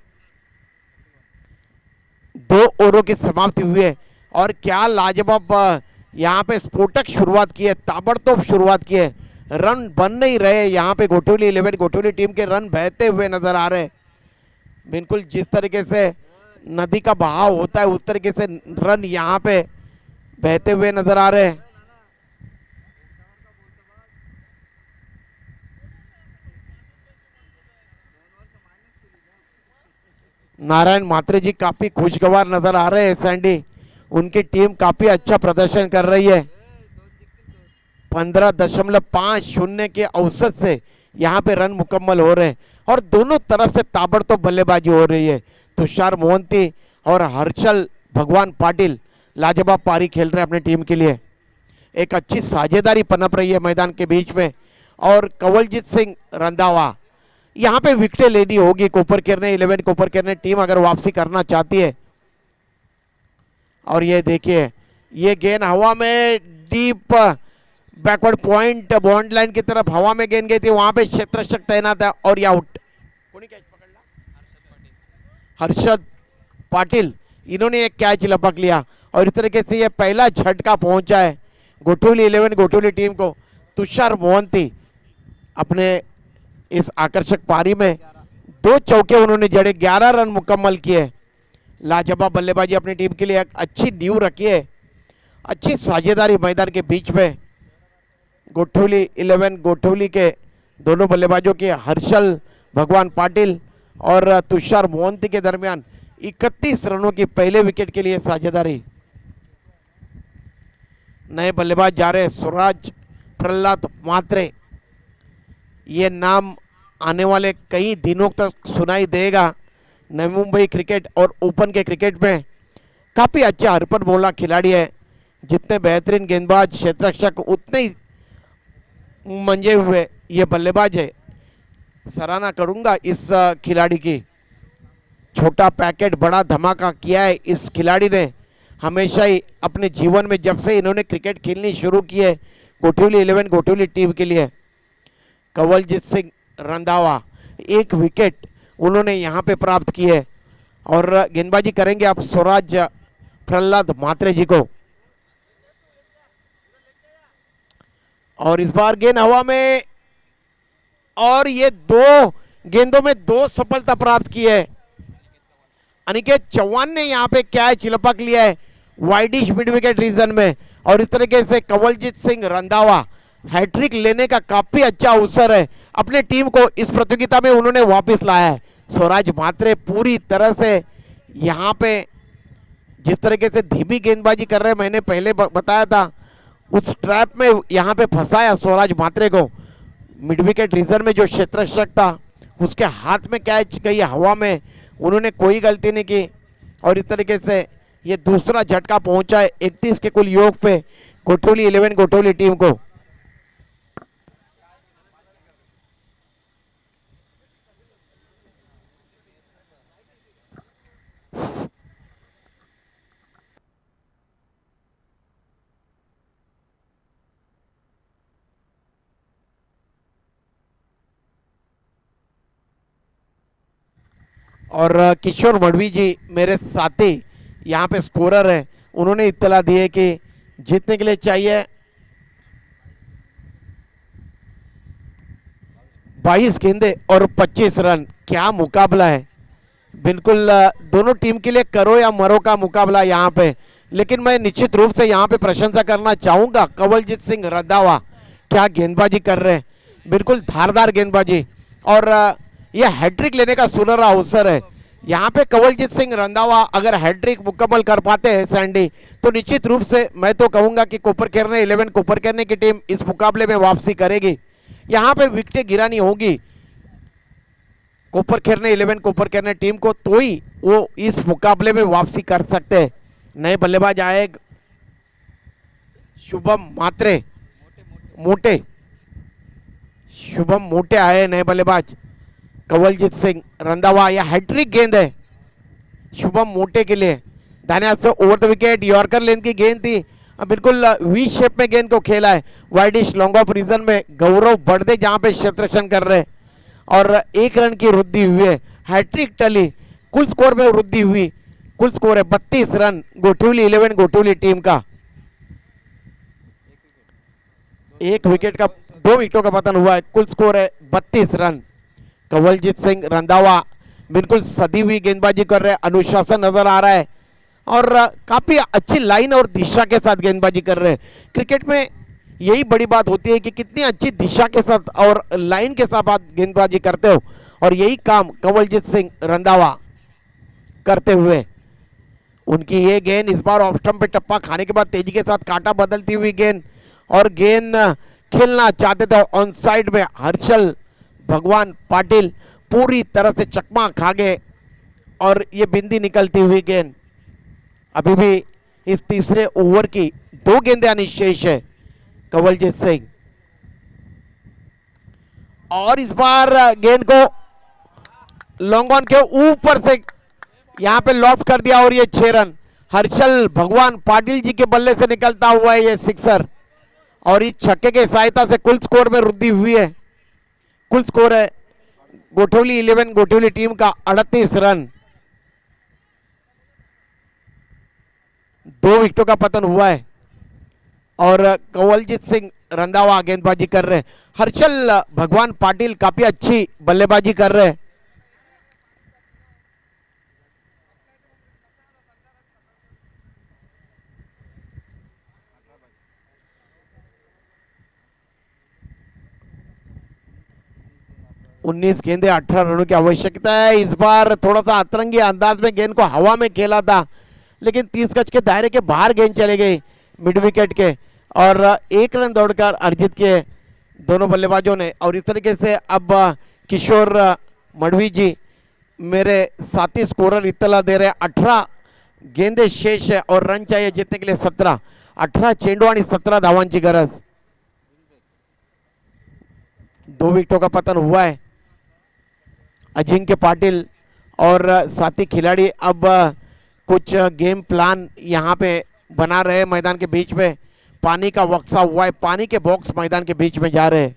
2 ओवरों की समाप्ति हुई है, और क्या लाजवाब यहाँ पे स्फोटक शुरुआत की है, ताबड़तोड़ शुरुआत की है। रन बन नहीं रहे यहाँ पे गोठोली 11 गोठोली टीम के रन बहते हुए नजर आ रहे हैं। बिल्कुल जिस तरीके से नदी का बहाव होता है उस तरीके से रन यहाँ पे बहते हुए नजर आ रहे हैं। नारायण मात्रे जी काफी खुशगवार नजर आ रहे हैं सैंडी, उनकी टीम काफी अच्छा प्रदर्शन कर रही है। 15.50 के औसत से यहाँ पे रन मुकम्मल हो रहे हैं, और दोनों तरफ से ताबड़तोड़ बल्लेबाजी हो रही है। तुषार मोहंती और हर्षल भगवान पाटिल लाजवाब पारी खेल रहे हैं अपनी टीम के लिए। एक अच्छी साझेदारी पनप रही है मैदान के बीच में, और कंवलजीत सिंह रंधावा यहाँ पे विकेटें लेनी होगी कोपर केरने 11 कोपर केरने टीम अगर वापसी करना चाहती है। और ये देखिए ये गेंद हवा में deep backward point bond line की तरफ हवा में गेंद गई थी, वहां पे क्षेत्ररक्षक तैनात है और ये आउट। कोनी कैच पकड़ला? हर्षद पाटिल, इन्होंने एक कैच लपक लिया और इस तरीके से ये पहला झटका पहुंचा है गोठवली 11 गोठवली टीम को। तुषार मोहंती अपने इस आकर्षक पारी में 2 चौके उन्होंने जड़े, 11 रन मुकम्मल किए। लाजवाब बल्लेबाजी अपनी टीम के लिए एक अच्छी नींव रखी है, अच्छी साझेदारी मैदान के बीच में। गोठवली 11 गोठवली के दोनों बल्लेबाजों के हर्षल भगवान पाटिल और तुषार मोहंती के दरमियान 31 रनों की पहले विकेट के लिए साझेदारी। नए बल्लेबाज जा रहे स्वराज प्रहलाद मात्रे, ये नाम आने वाले कई दिनों तक सुनाई देगा। नई मुंबई क्रिकेट और ओपन के क्रिकेट में काफ़ी अच्छा हरपन बोला खिलाड़ी है, जितने बेहतरीन गेंदबाज क्षेत्ररक्षक उतने ही मंजे हुए ये बल्लेबाज है। सराहना करूंगा इस खिलाड़ी की, छोटा पैकेट बड़ा धमाका किया है इस खिलाड़ी ने हमेशा ही अपने जीवन में, जब से इन्होंने क्रिकेट खेलनी शुरू की है गोठवली 11 गोठवली टीम के लिए। कंवलजीत सिंह रंधावा 1 विकेट उन्होंने यहाँ पे प्राप्त की है और गेंदबाजी करेंगे आप स्वराज प्रहलाद मात्रे जी को। और इस बार गेंद हवा में और ये 2 गेंदों में 2 सफलता प्राप्त की है। अनिकेत चौहान ने यहाँ पे कैच लपक लिया है वाइडिश मिड विकेट रीजन में और इस तरीके से कंवलजीत सिंह रंधावा हैट्रिक लेने का काफी अच्छा अवसर है अपने टीम को इस प्रतियोगिता में उन्होंने वापस लाया है। स्वराज मात्रे पूरी तरह से यहाँ पे जिस तरीके से धीमी गेंदबाजी कर रहे हैं, मैंने पहले बताया था उस ट्रैप में यहाँ पे फंसाया स्वराज मात्रे को। मिड विकेट रीजन में जो क्षेत्ररक्षक था उसके हाथ में कैच गई हवा में, उन्होंने कोई गलती नहीं की और इस तरीके से ये दूसरा झटका पहुंचा है 31 के कुल योग पे गोठवली 11 गोठवली टीम को। और किशोर मडवी जी मेरे साथी यहाँ पे स्कोरर है, उन्होंने इत्तला दी है कि जीतने के लिए चाहिए 22 गेंदे और 25 रन। क्या मुकाबला है, बिल्कुल दोनों टीम के लिए करो या मरो का मुकाबला यहाँ पे। लेकिन मैं निश्चित रूप से यहाँ पे प्रशंसा करना चाहूँगा कंवलजीत सिंह रंधावा, क्या गेंदबाजी कर रहे हैं, बिल्कुल धारदार गेंदबाजी और यह हैट्रिक लेने का सुनहरा अवसर है यहाँ पे। कंवलजीत सिंह रंधावा अगर हैट्रिक मुकम्मल कर पाते हैं सैंडी, तो निश्चित रूप से मैं तो कहूँगा कि कोपर केरने 11 कोपर केरने की टीम इस मुकाबले में वापसी करेगी। यहाँ पे विकेटें गिरानी होगी कोपर केरने 11 कोपर केरने टीम को, तो ही वो इस मुकाबले में वापसी कर सकते हैं। नए बल्लेबाज आए शुभम मात्रे, मोटे शुभम मोटे आए नए बल्लेबाज। कंवलजीत सिंह रंधावा, या हैट्रिक गेंद है शुभम मोटे के लिए। दाहिने हाथ से ओवर द विकेट यॉर्कर लेन की गेंद थी, बिल्कुल वी शेप में गेंद को खेला है वाइडिश लॉन्ग ऑफ रीजन में। गौरव बड़दे जहां पे क्षेत्ररक्षण कर रहे हैं और 1 रन की वृद्धि हुई है, हैट्रिक टली, कुल स्कोर में वृद्धि हुई। कुल स्कोर है 32 रन गोठवली 11 गोठवली टीम का। 1 विकेट का 2 विकेटों का पतन हुआ है, कुल स्कोर है 32 रन। कंवलजीत सिंह रंधावा बिल्कुल सदी हुई गेंदबाजी कर रहे हैं, अनुशासन नजर आ रहा है और काफी अच्छी लाइन और दिशा के साथ गेंदबाजी कर रहे हैं। क्रिकेट में यही बड़ी बात होती है कि कितनी अच्छी दिशा के साथ और लाइन के साथ आप गेंदबाजी करते हो, और यही काम कंवलजीत सिंह रंधावा करते हुए। उनकी ये गेंद इस बार ऑफ स्टंप पे टप्पा खाने के बाद तेजी के साथ कांटा बदलती हुई गेंद, और गेंद खेलना चाहते थे ऑन साइड में हर्षल भगवान पाटिल, पूरी तरह से चकमा खा गए और ये बिंदी निकलती हुई गेंद। अभी भी इस तीसरे ओवर की 2 गेंदें आनी शेष है कंवलजीत सिंह, और इस बार गेंद को लॉन्ग ऑन के ऊपर से यहाँ पे लॉफ्ट कर दिया और ये 6 रन। हर्षल भगवान पाटिल जी के बल्ले से निकलता हुआ है ये सिक्सर और इस छक्के के सहायता से कुल स्कोर में वृद्धि हुई है। कुल स्कोर है गोठवली 11 गोठवली टीम का 38 रन। 2 विकेटों का पतन हुआ है और कंवलजीत सिंह रंधावा गेंदबाजी कर रहे हैं। हर्षल भगवान पाटिल काफी अच्छी बल्लेबाजी कर रहे हैं। उन्नीस गेंदे 18 रनों की आवश्यकता है। इस बार थोड़ा सा अतरंगी अंदाज में गेंद को हवा में खेला था, लेकिन 30 गज के दायरे के बाहर गेंद चले गई मिड विकेट के और 1 रन दौड़कर अर्जित किए दोनों बल्लेबाजों ने। और इस तरीके से अब किशोर मढ़वी जी मेरे साथी स्कोरर इत्तला दे रहे हैं 18 गेंदे शेष है और रन चाहिए जीतने के लिए 17। 18 चेंडू आणि 17 धावांची गरज। 2 विकेटों का पतन हुआ है। अजिंक्य पाटिल और साथी खिलाड़ी अब कुछ गेम प्लान यहाँ पे बना रहे हैं। मैदान के बीच में पानी का बक्सा हुआ है, पानी के बॉक्स मैदान के बीच में जा रहे हैं।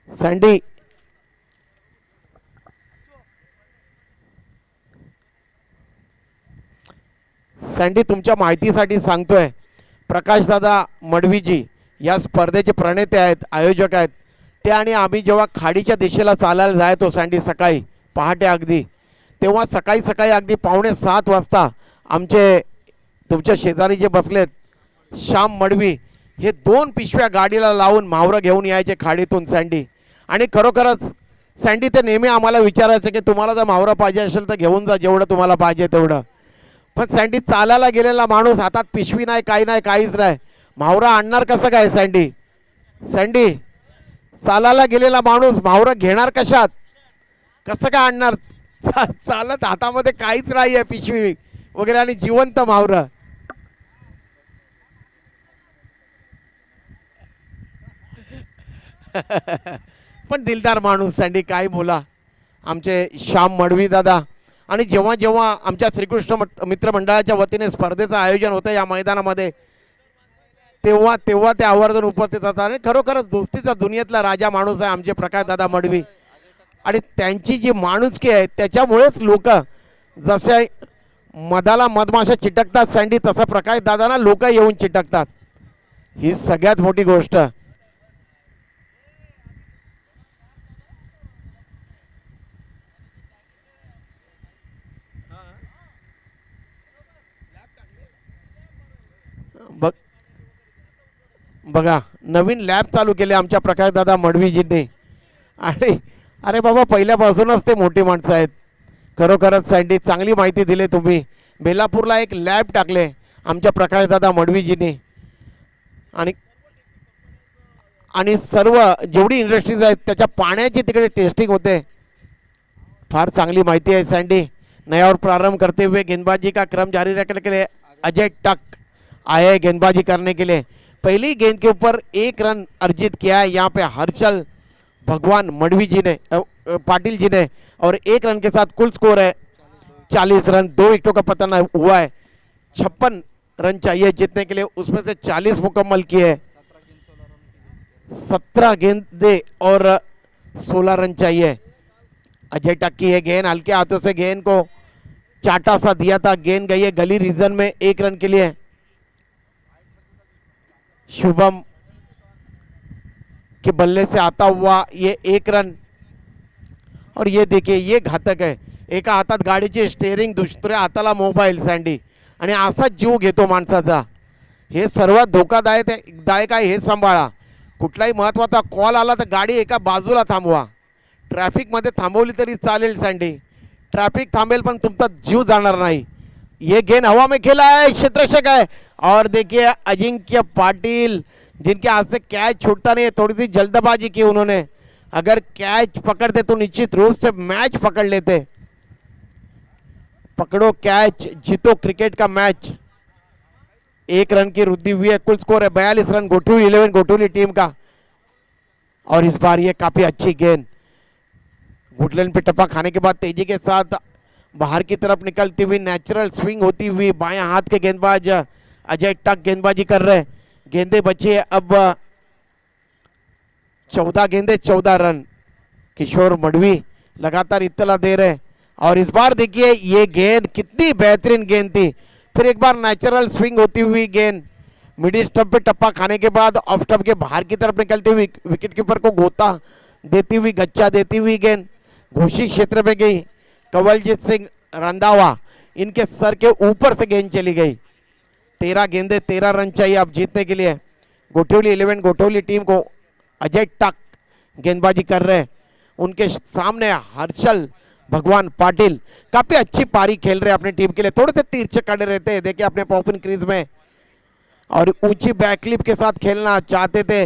सैंडी सँडी तुमच्या माहितीसाठी सांगतोय, प्रकाशदादा मडवीजी या स्पर्धेचे प्रणेते आहेत, आयोजक आहेत ते। आणि आम्ही जेव्हा खाडीच्या दिशेला चालायला जायचो सँडी सकाळी पहाटे अगदी, तेव्हा सकाळी सकाळी अगदी 6:45 वाजता आमचे तुमच्या शेजारी जे बसलेत श्याम मडवी हे 2 पिशव्या गाडीला लावून मावरं घेऊन यायचे खाडीतून सँडी। आणि खरोखरच सँडी ते नेहमी आम्हाला विचारायचं की तुम्हाला जर मावरं पाहिजे असेल तर घेऊन जा, जेवढं तुम्हाला पाहिजे तेवढं। पण सँडी चालायला गेलेला माणूस, हातात पिशवी नाही, काही नाही, काहीच नाही, मावरा आणणार कसं काय सँडी? सँडी चालायला गेलेला माणूस मावरा घेणार कशात, कसं काय आणणार? चालत हातामध्ये काहीच नाही आहे, पिशवी वगैरे आणि जिवंत मावरा। पण दिलदार माणूस सँडी, काय बोला आमचे श्याम मडवी दादा। आणि जेव्हा जेव्हा आमच्या श्रीकृष्ण मित्र मंडळाच्या वतीने स्पर्धेचं आयोजन होतं या मैदानामध्ये, तेव्हा तेव्हा ते आवर्जून उपस्थित असतात। आणि खरोखरच दोस्तीचा दुनियेतला राजा माणूस आहे आमचे प्रकाशदादा मडवी। आणि त्यांची जी माणुसकी आहे त्याच्यामुळेच लोक जसे मधाला मधमाशा चिटकतात सँडी, तसं प्रकाशदादांना लोक येऊन चिटकतात, ही सगळ्यात मोठी गोष्ट। बघा नवीन लॅब चालू केले आमच्या प्रकाशदादा मडवीजींनी। आणि अरे बाबा पहिल्यापासूनच ते मोठी माणसं आहेत खरोखरच सँडी, चांगली माहिती दिली तुम्ही। बेलापूरला एक लॅब टाकले आमच्या प्रकाशदादा मडवीजींनी। आणि सर्व जेवढी इंडस्ट्रीज आहेत त्याच्या पाण्याची तिकडे टेस्टिंग होते। फार चांगली माहिती है सँडी। नया और प्रारंभ करते हुए गेंदबाजी का क्रम जारी रखने के लिए अजय टक आए गेंदबाजी करने के लिए। पहली गेंद के ऊपर 1 रन अर्जित किया है यहाँ पे हर्षल भगवान मडवी जी ने, पाटिल जी ने, और 1 रन के साथ कुल स्कोर है 40 रन। 2 विकेटों का पतन हुआ है। 56 रन चाहिए जीतने के लिए, उसमें से 40 मुकम्मल किए। 17 गेंदे और 16 रन चाहिए। अजय टक की है गेंद, हल्के हाथों से गेंद को चाटा सा दिया था, गेंद गई है गली रीजन में 1 रन के लिए। शुभम के बल्ले से आता हुआ ये 1 रन। और ये देखिए ये घातक है, एका हातात गाडीची स्टेअरिंग, दुसऱ्या हाताला मोबाईल सँडी, आणि असाच जीव घेतो माणसाचा। हे सर्वात धोकादायक आहे, हे सांभाळा। कुठलाही महत्त्वाचा कॉल आला तर गाडी एका बाजूला थांबवा। ट्रॅफिकमध्ये थांबवली तरी चालेल सँडी, ट्रैफिक थांबेल पण तुमचा जीव जाणार नहीं। ये गेंद हवा में खेला है, क्षेत्ररक्षक है। और देखिए अजिंक्य पाटिल जिनके हाथ से कैच छूटता नहीं है, थोड़ी सी जल्दबाजी की उन्होंने। अगर कैच पकड़ते तो निश्चित रूप से मैच पकड़ लेते। पकड़ो कैच, जीतो क्रिकेट का मैच। 1 रन की वृद्धि हुई है, कुल स्कोर है 42 रन गोठुली 11 गोठुली टीम का। और इस बार ये काफी अच्छी गेंद घुटलन पे टप्पा खाने के बाद तेजी के साथ बाहर की तरफ निकलती हुई नेचुरल स्विंग होती हुई बाएं हाथ के गेंदबाज अजय टक गेंदबाजी कर रहे हैं। गेंदे बची है अब 14 गेंदे 14 रन। किशोर मडवी लगातार इत्तला दे रहे। और इस बार देखिए ये गेंद कितनी बेहतरीन गेंद थी। फिर एक बार नेचुरल स्विंग होती हुई गेंद मिडिल स्टंप पे टप्पा खाने के बाद ऑफ स्टंप के बाहर की तरफ निकलती हुई विकेट कीपर को गोता देती हुई गच्चा देती हुई गेंद घोषित क्षेत्र में गई। कंवलजीत सिंह रंधावा इनके सर के ऊपर से गेंद चली गई। 13 गेंदे 13 रन चाहिए अब जीतने के लिए। गोठवली 11 गोठवली टीम को अजय टक गेंदबाजी कर रहे हैं। उनके सामने हर्षल भगवान पाटिल काफी अच्छी पारी खेल रहे हैं अपनी टीम के लिए। थोड़े से तिरछे खड़े रहते हैं, देखिए अपने ओपन क्रीज में, और ऊंची बैकलिप के साथ खेलना चाहते थे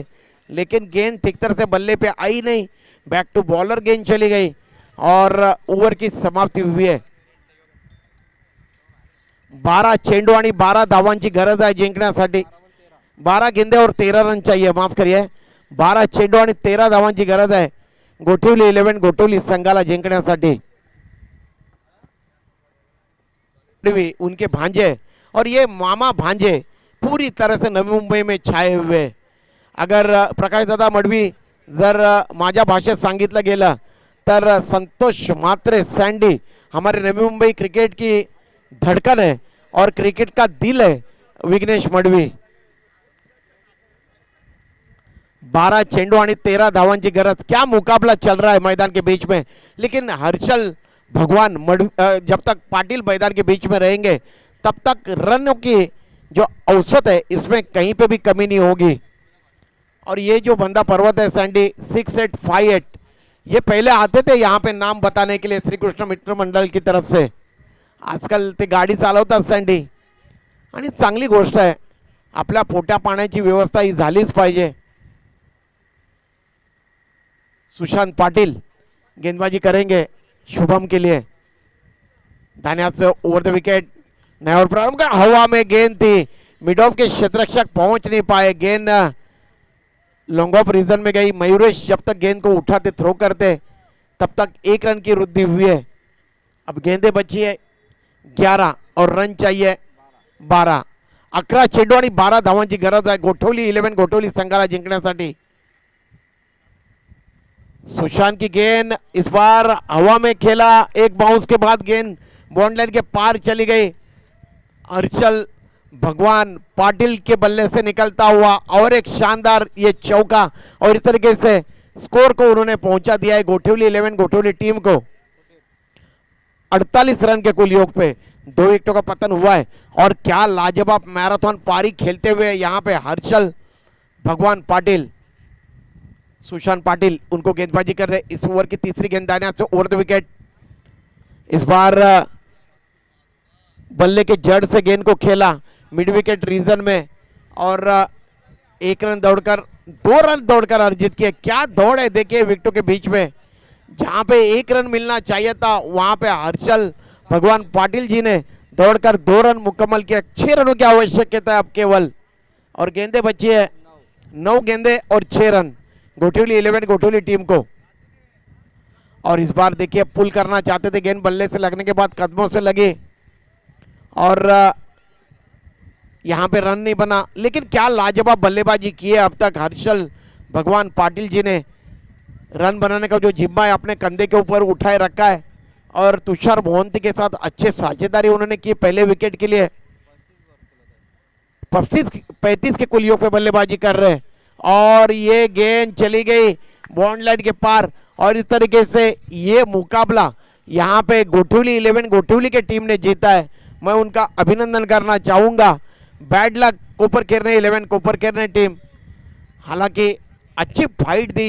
लेकिन गेंद ठीक तरह से बल्ले पे आई नहीं। बैक टू बॉलर गेंद चली गई और ओव्हर की समाप्ती हुई आहे। 12 चेंडू आणि 12 धावांची गरज आहे जिंकण्यासाठी। 12 गेंदे और 13 रन चाहिए, माफ करिए 12 चेंडू आणि 13 धावांची गरज आहे गोठवली 11 गोठवली संघाला जिंकण्यासाठी। उनके भांजे और ये मामा भांजे पूरी तरह से नवी मुंबई में छाए हुए। अगर प्रकाश दादा मडवी जर माझ्या भाषेत सांगितलं गेलं तर संतोष मात्रे सँडी हमारे नवी मुंबई क्रिकेट की धड़कन है और क्रिकेट का दिल है विघ्नेश मडवी। 12 चेंडू आणि 13 धावांची गरज। क्या मुकाबला चल रहा है मैदान के बीच में। लेकिन हर्षल भगवान मडवी जब तक पाटिल मैदान के बीच में रहेंगे तब तक रनों की जो औसत है इसमें कहीं पे भी कमी नहीं होगी। और ये जो बंदा पर्वत है सैंडी 6858, ये पहले आते थे यहाँ पे नाम बताने के लिए श्री कृष्ण मित्र मंडल की तरफ से। आजकाल ते गाडी चालवतात सँडी आणि चांगली गोष्ट आहे। आपल्या पोट्या पाण्याची व्यवस्था ही झालीच पाहिजे। सुशांत पाटिल गेंदबाजी करेंगे शुभम के लिए। दानिया से ओवर द विकेट नया प्रारंभ का हवा में गेंद थी, मिड ऑफ के क्षेत्ररक्षक पहुंच नहीं पाए। गेंद लॉन्ग ऑफ रीजन में गई। मयूरेश जब तक गेंद को उठाते थ्रो करते तब तक 1 रन की वृद्धि हुई है। अब गेंदे बची है 11 और रन चाहिए 12। 11 चेंडू आणि 12 धावांची गरज आहे गोठवली 11 गोठवली संघाला जिंकण्यासाठी। सुशांत की गेंद इस बार हवा में खेला, एक बाउंस के बाद गेंद बॉन्ड लाइन के पार चली गई। हर्षल भगवान पाटिल के बल्ले से निकलता हुआ और एक शानदार ये चौका और इस तरीके से स्कोर को उन्होंने पहुंचा दिया है गोठवली 11 गोठवली टीम को। 48 रन के कुल योग पे 2 विकेटों का पतन हुआ है। और क्या लाजवाब मैराथन पारी खेलते हुए यहाँ पे हर्षल भगवान पाटिल, सुशांत पाटिल उनको गेंदबाजी कर रहे। इस ओवर की तीसरी गेंद दाने से ओवर द विकेट। इस बार बल्ले के जड़ से गेंद को खेला मिड विकेट रीजन में और 1 रन दौड़कर 2 रन दौड़कर अर्जित किए। क्या दौड़ है देखिए विकेटों के बीच में। जहां पे 1 रन मिलना चाहिए था वहां पे हर्षल भगवान पाटिल जी ने दौड़कर 2 रन मुकम्मल किया। 6 रनों की आवश्यकता है अब केवल। और गेंदे बची है 9 गेंदे और 6 रन गोठवली 11 गोठवली टीम को। और इस बार देखिए पुल करना चाहते थे, गेंद बल्ले से लगने के बाद कदमों से लगे और यहाँ पे रन नहीं बना। लेकिन क्या लाजवाब बल्लेबाजी की है अब तक हर्षल भगवान पाटिल जी ने। रन बनाने का जो जिम्मा है अपने कंधे के ऊपर उठाए रखा है और तुषार मोहंती के साथ अच्छे साझेदारी उन्होंने की पहले विकेट के लिए। 35 के कुल योग पे बल्लेबाजी कर रहे हैं और ये गेंद चली गई बॉन्ड लाइन के पार। और इस तरीके से ये मुकाबला यहाँ पे गोठवली 11 गोठवली की टीम ने जीता है। मैं उनका अभिनंदन करना चाहूँगा। बैड लक कोपर केरने 11 कोपर केरने टीम, हालांकि अच्छी फाइट दी।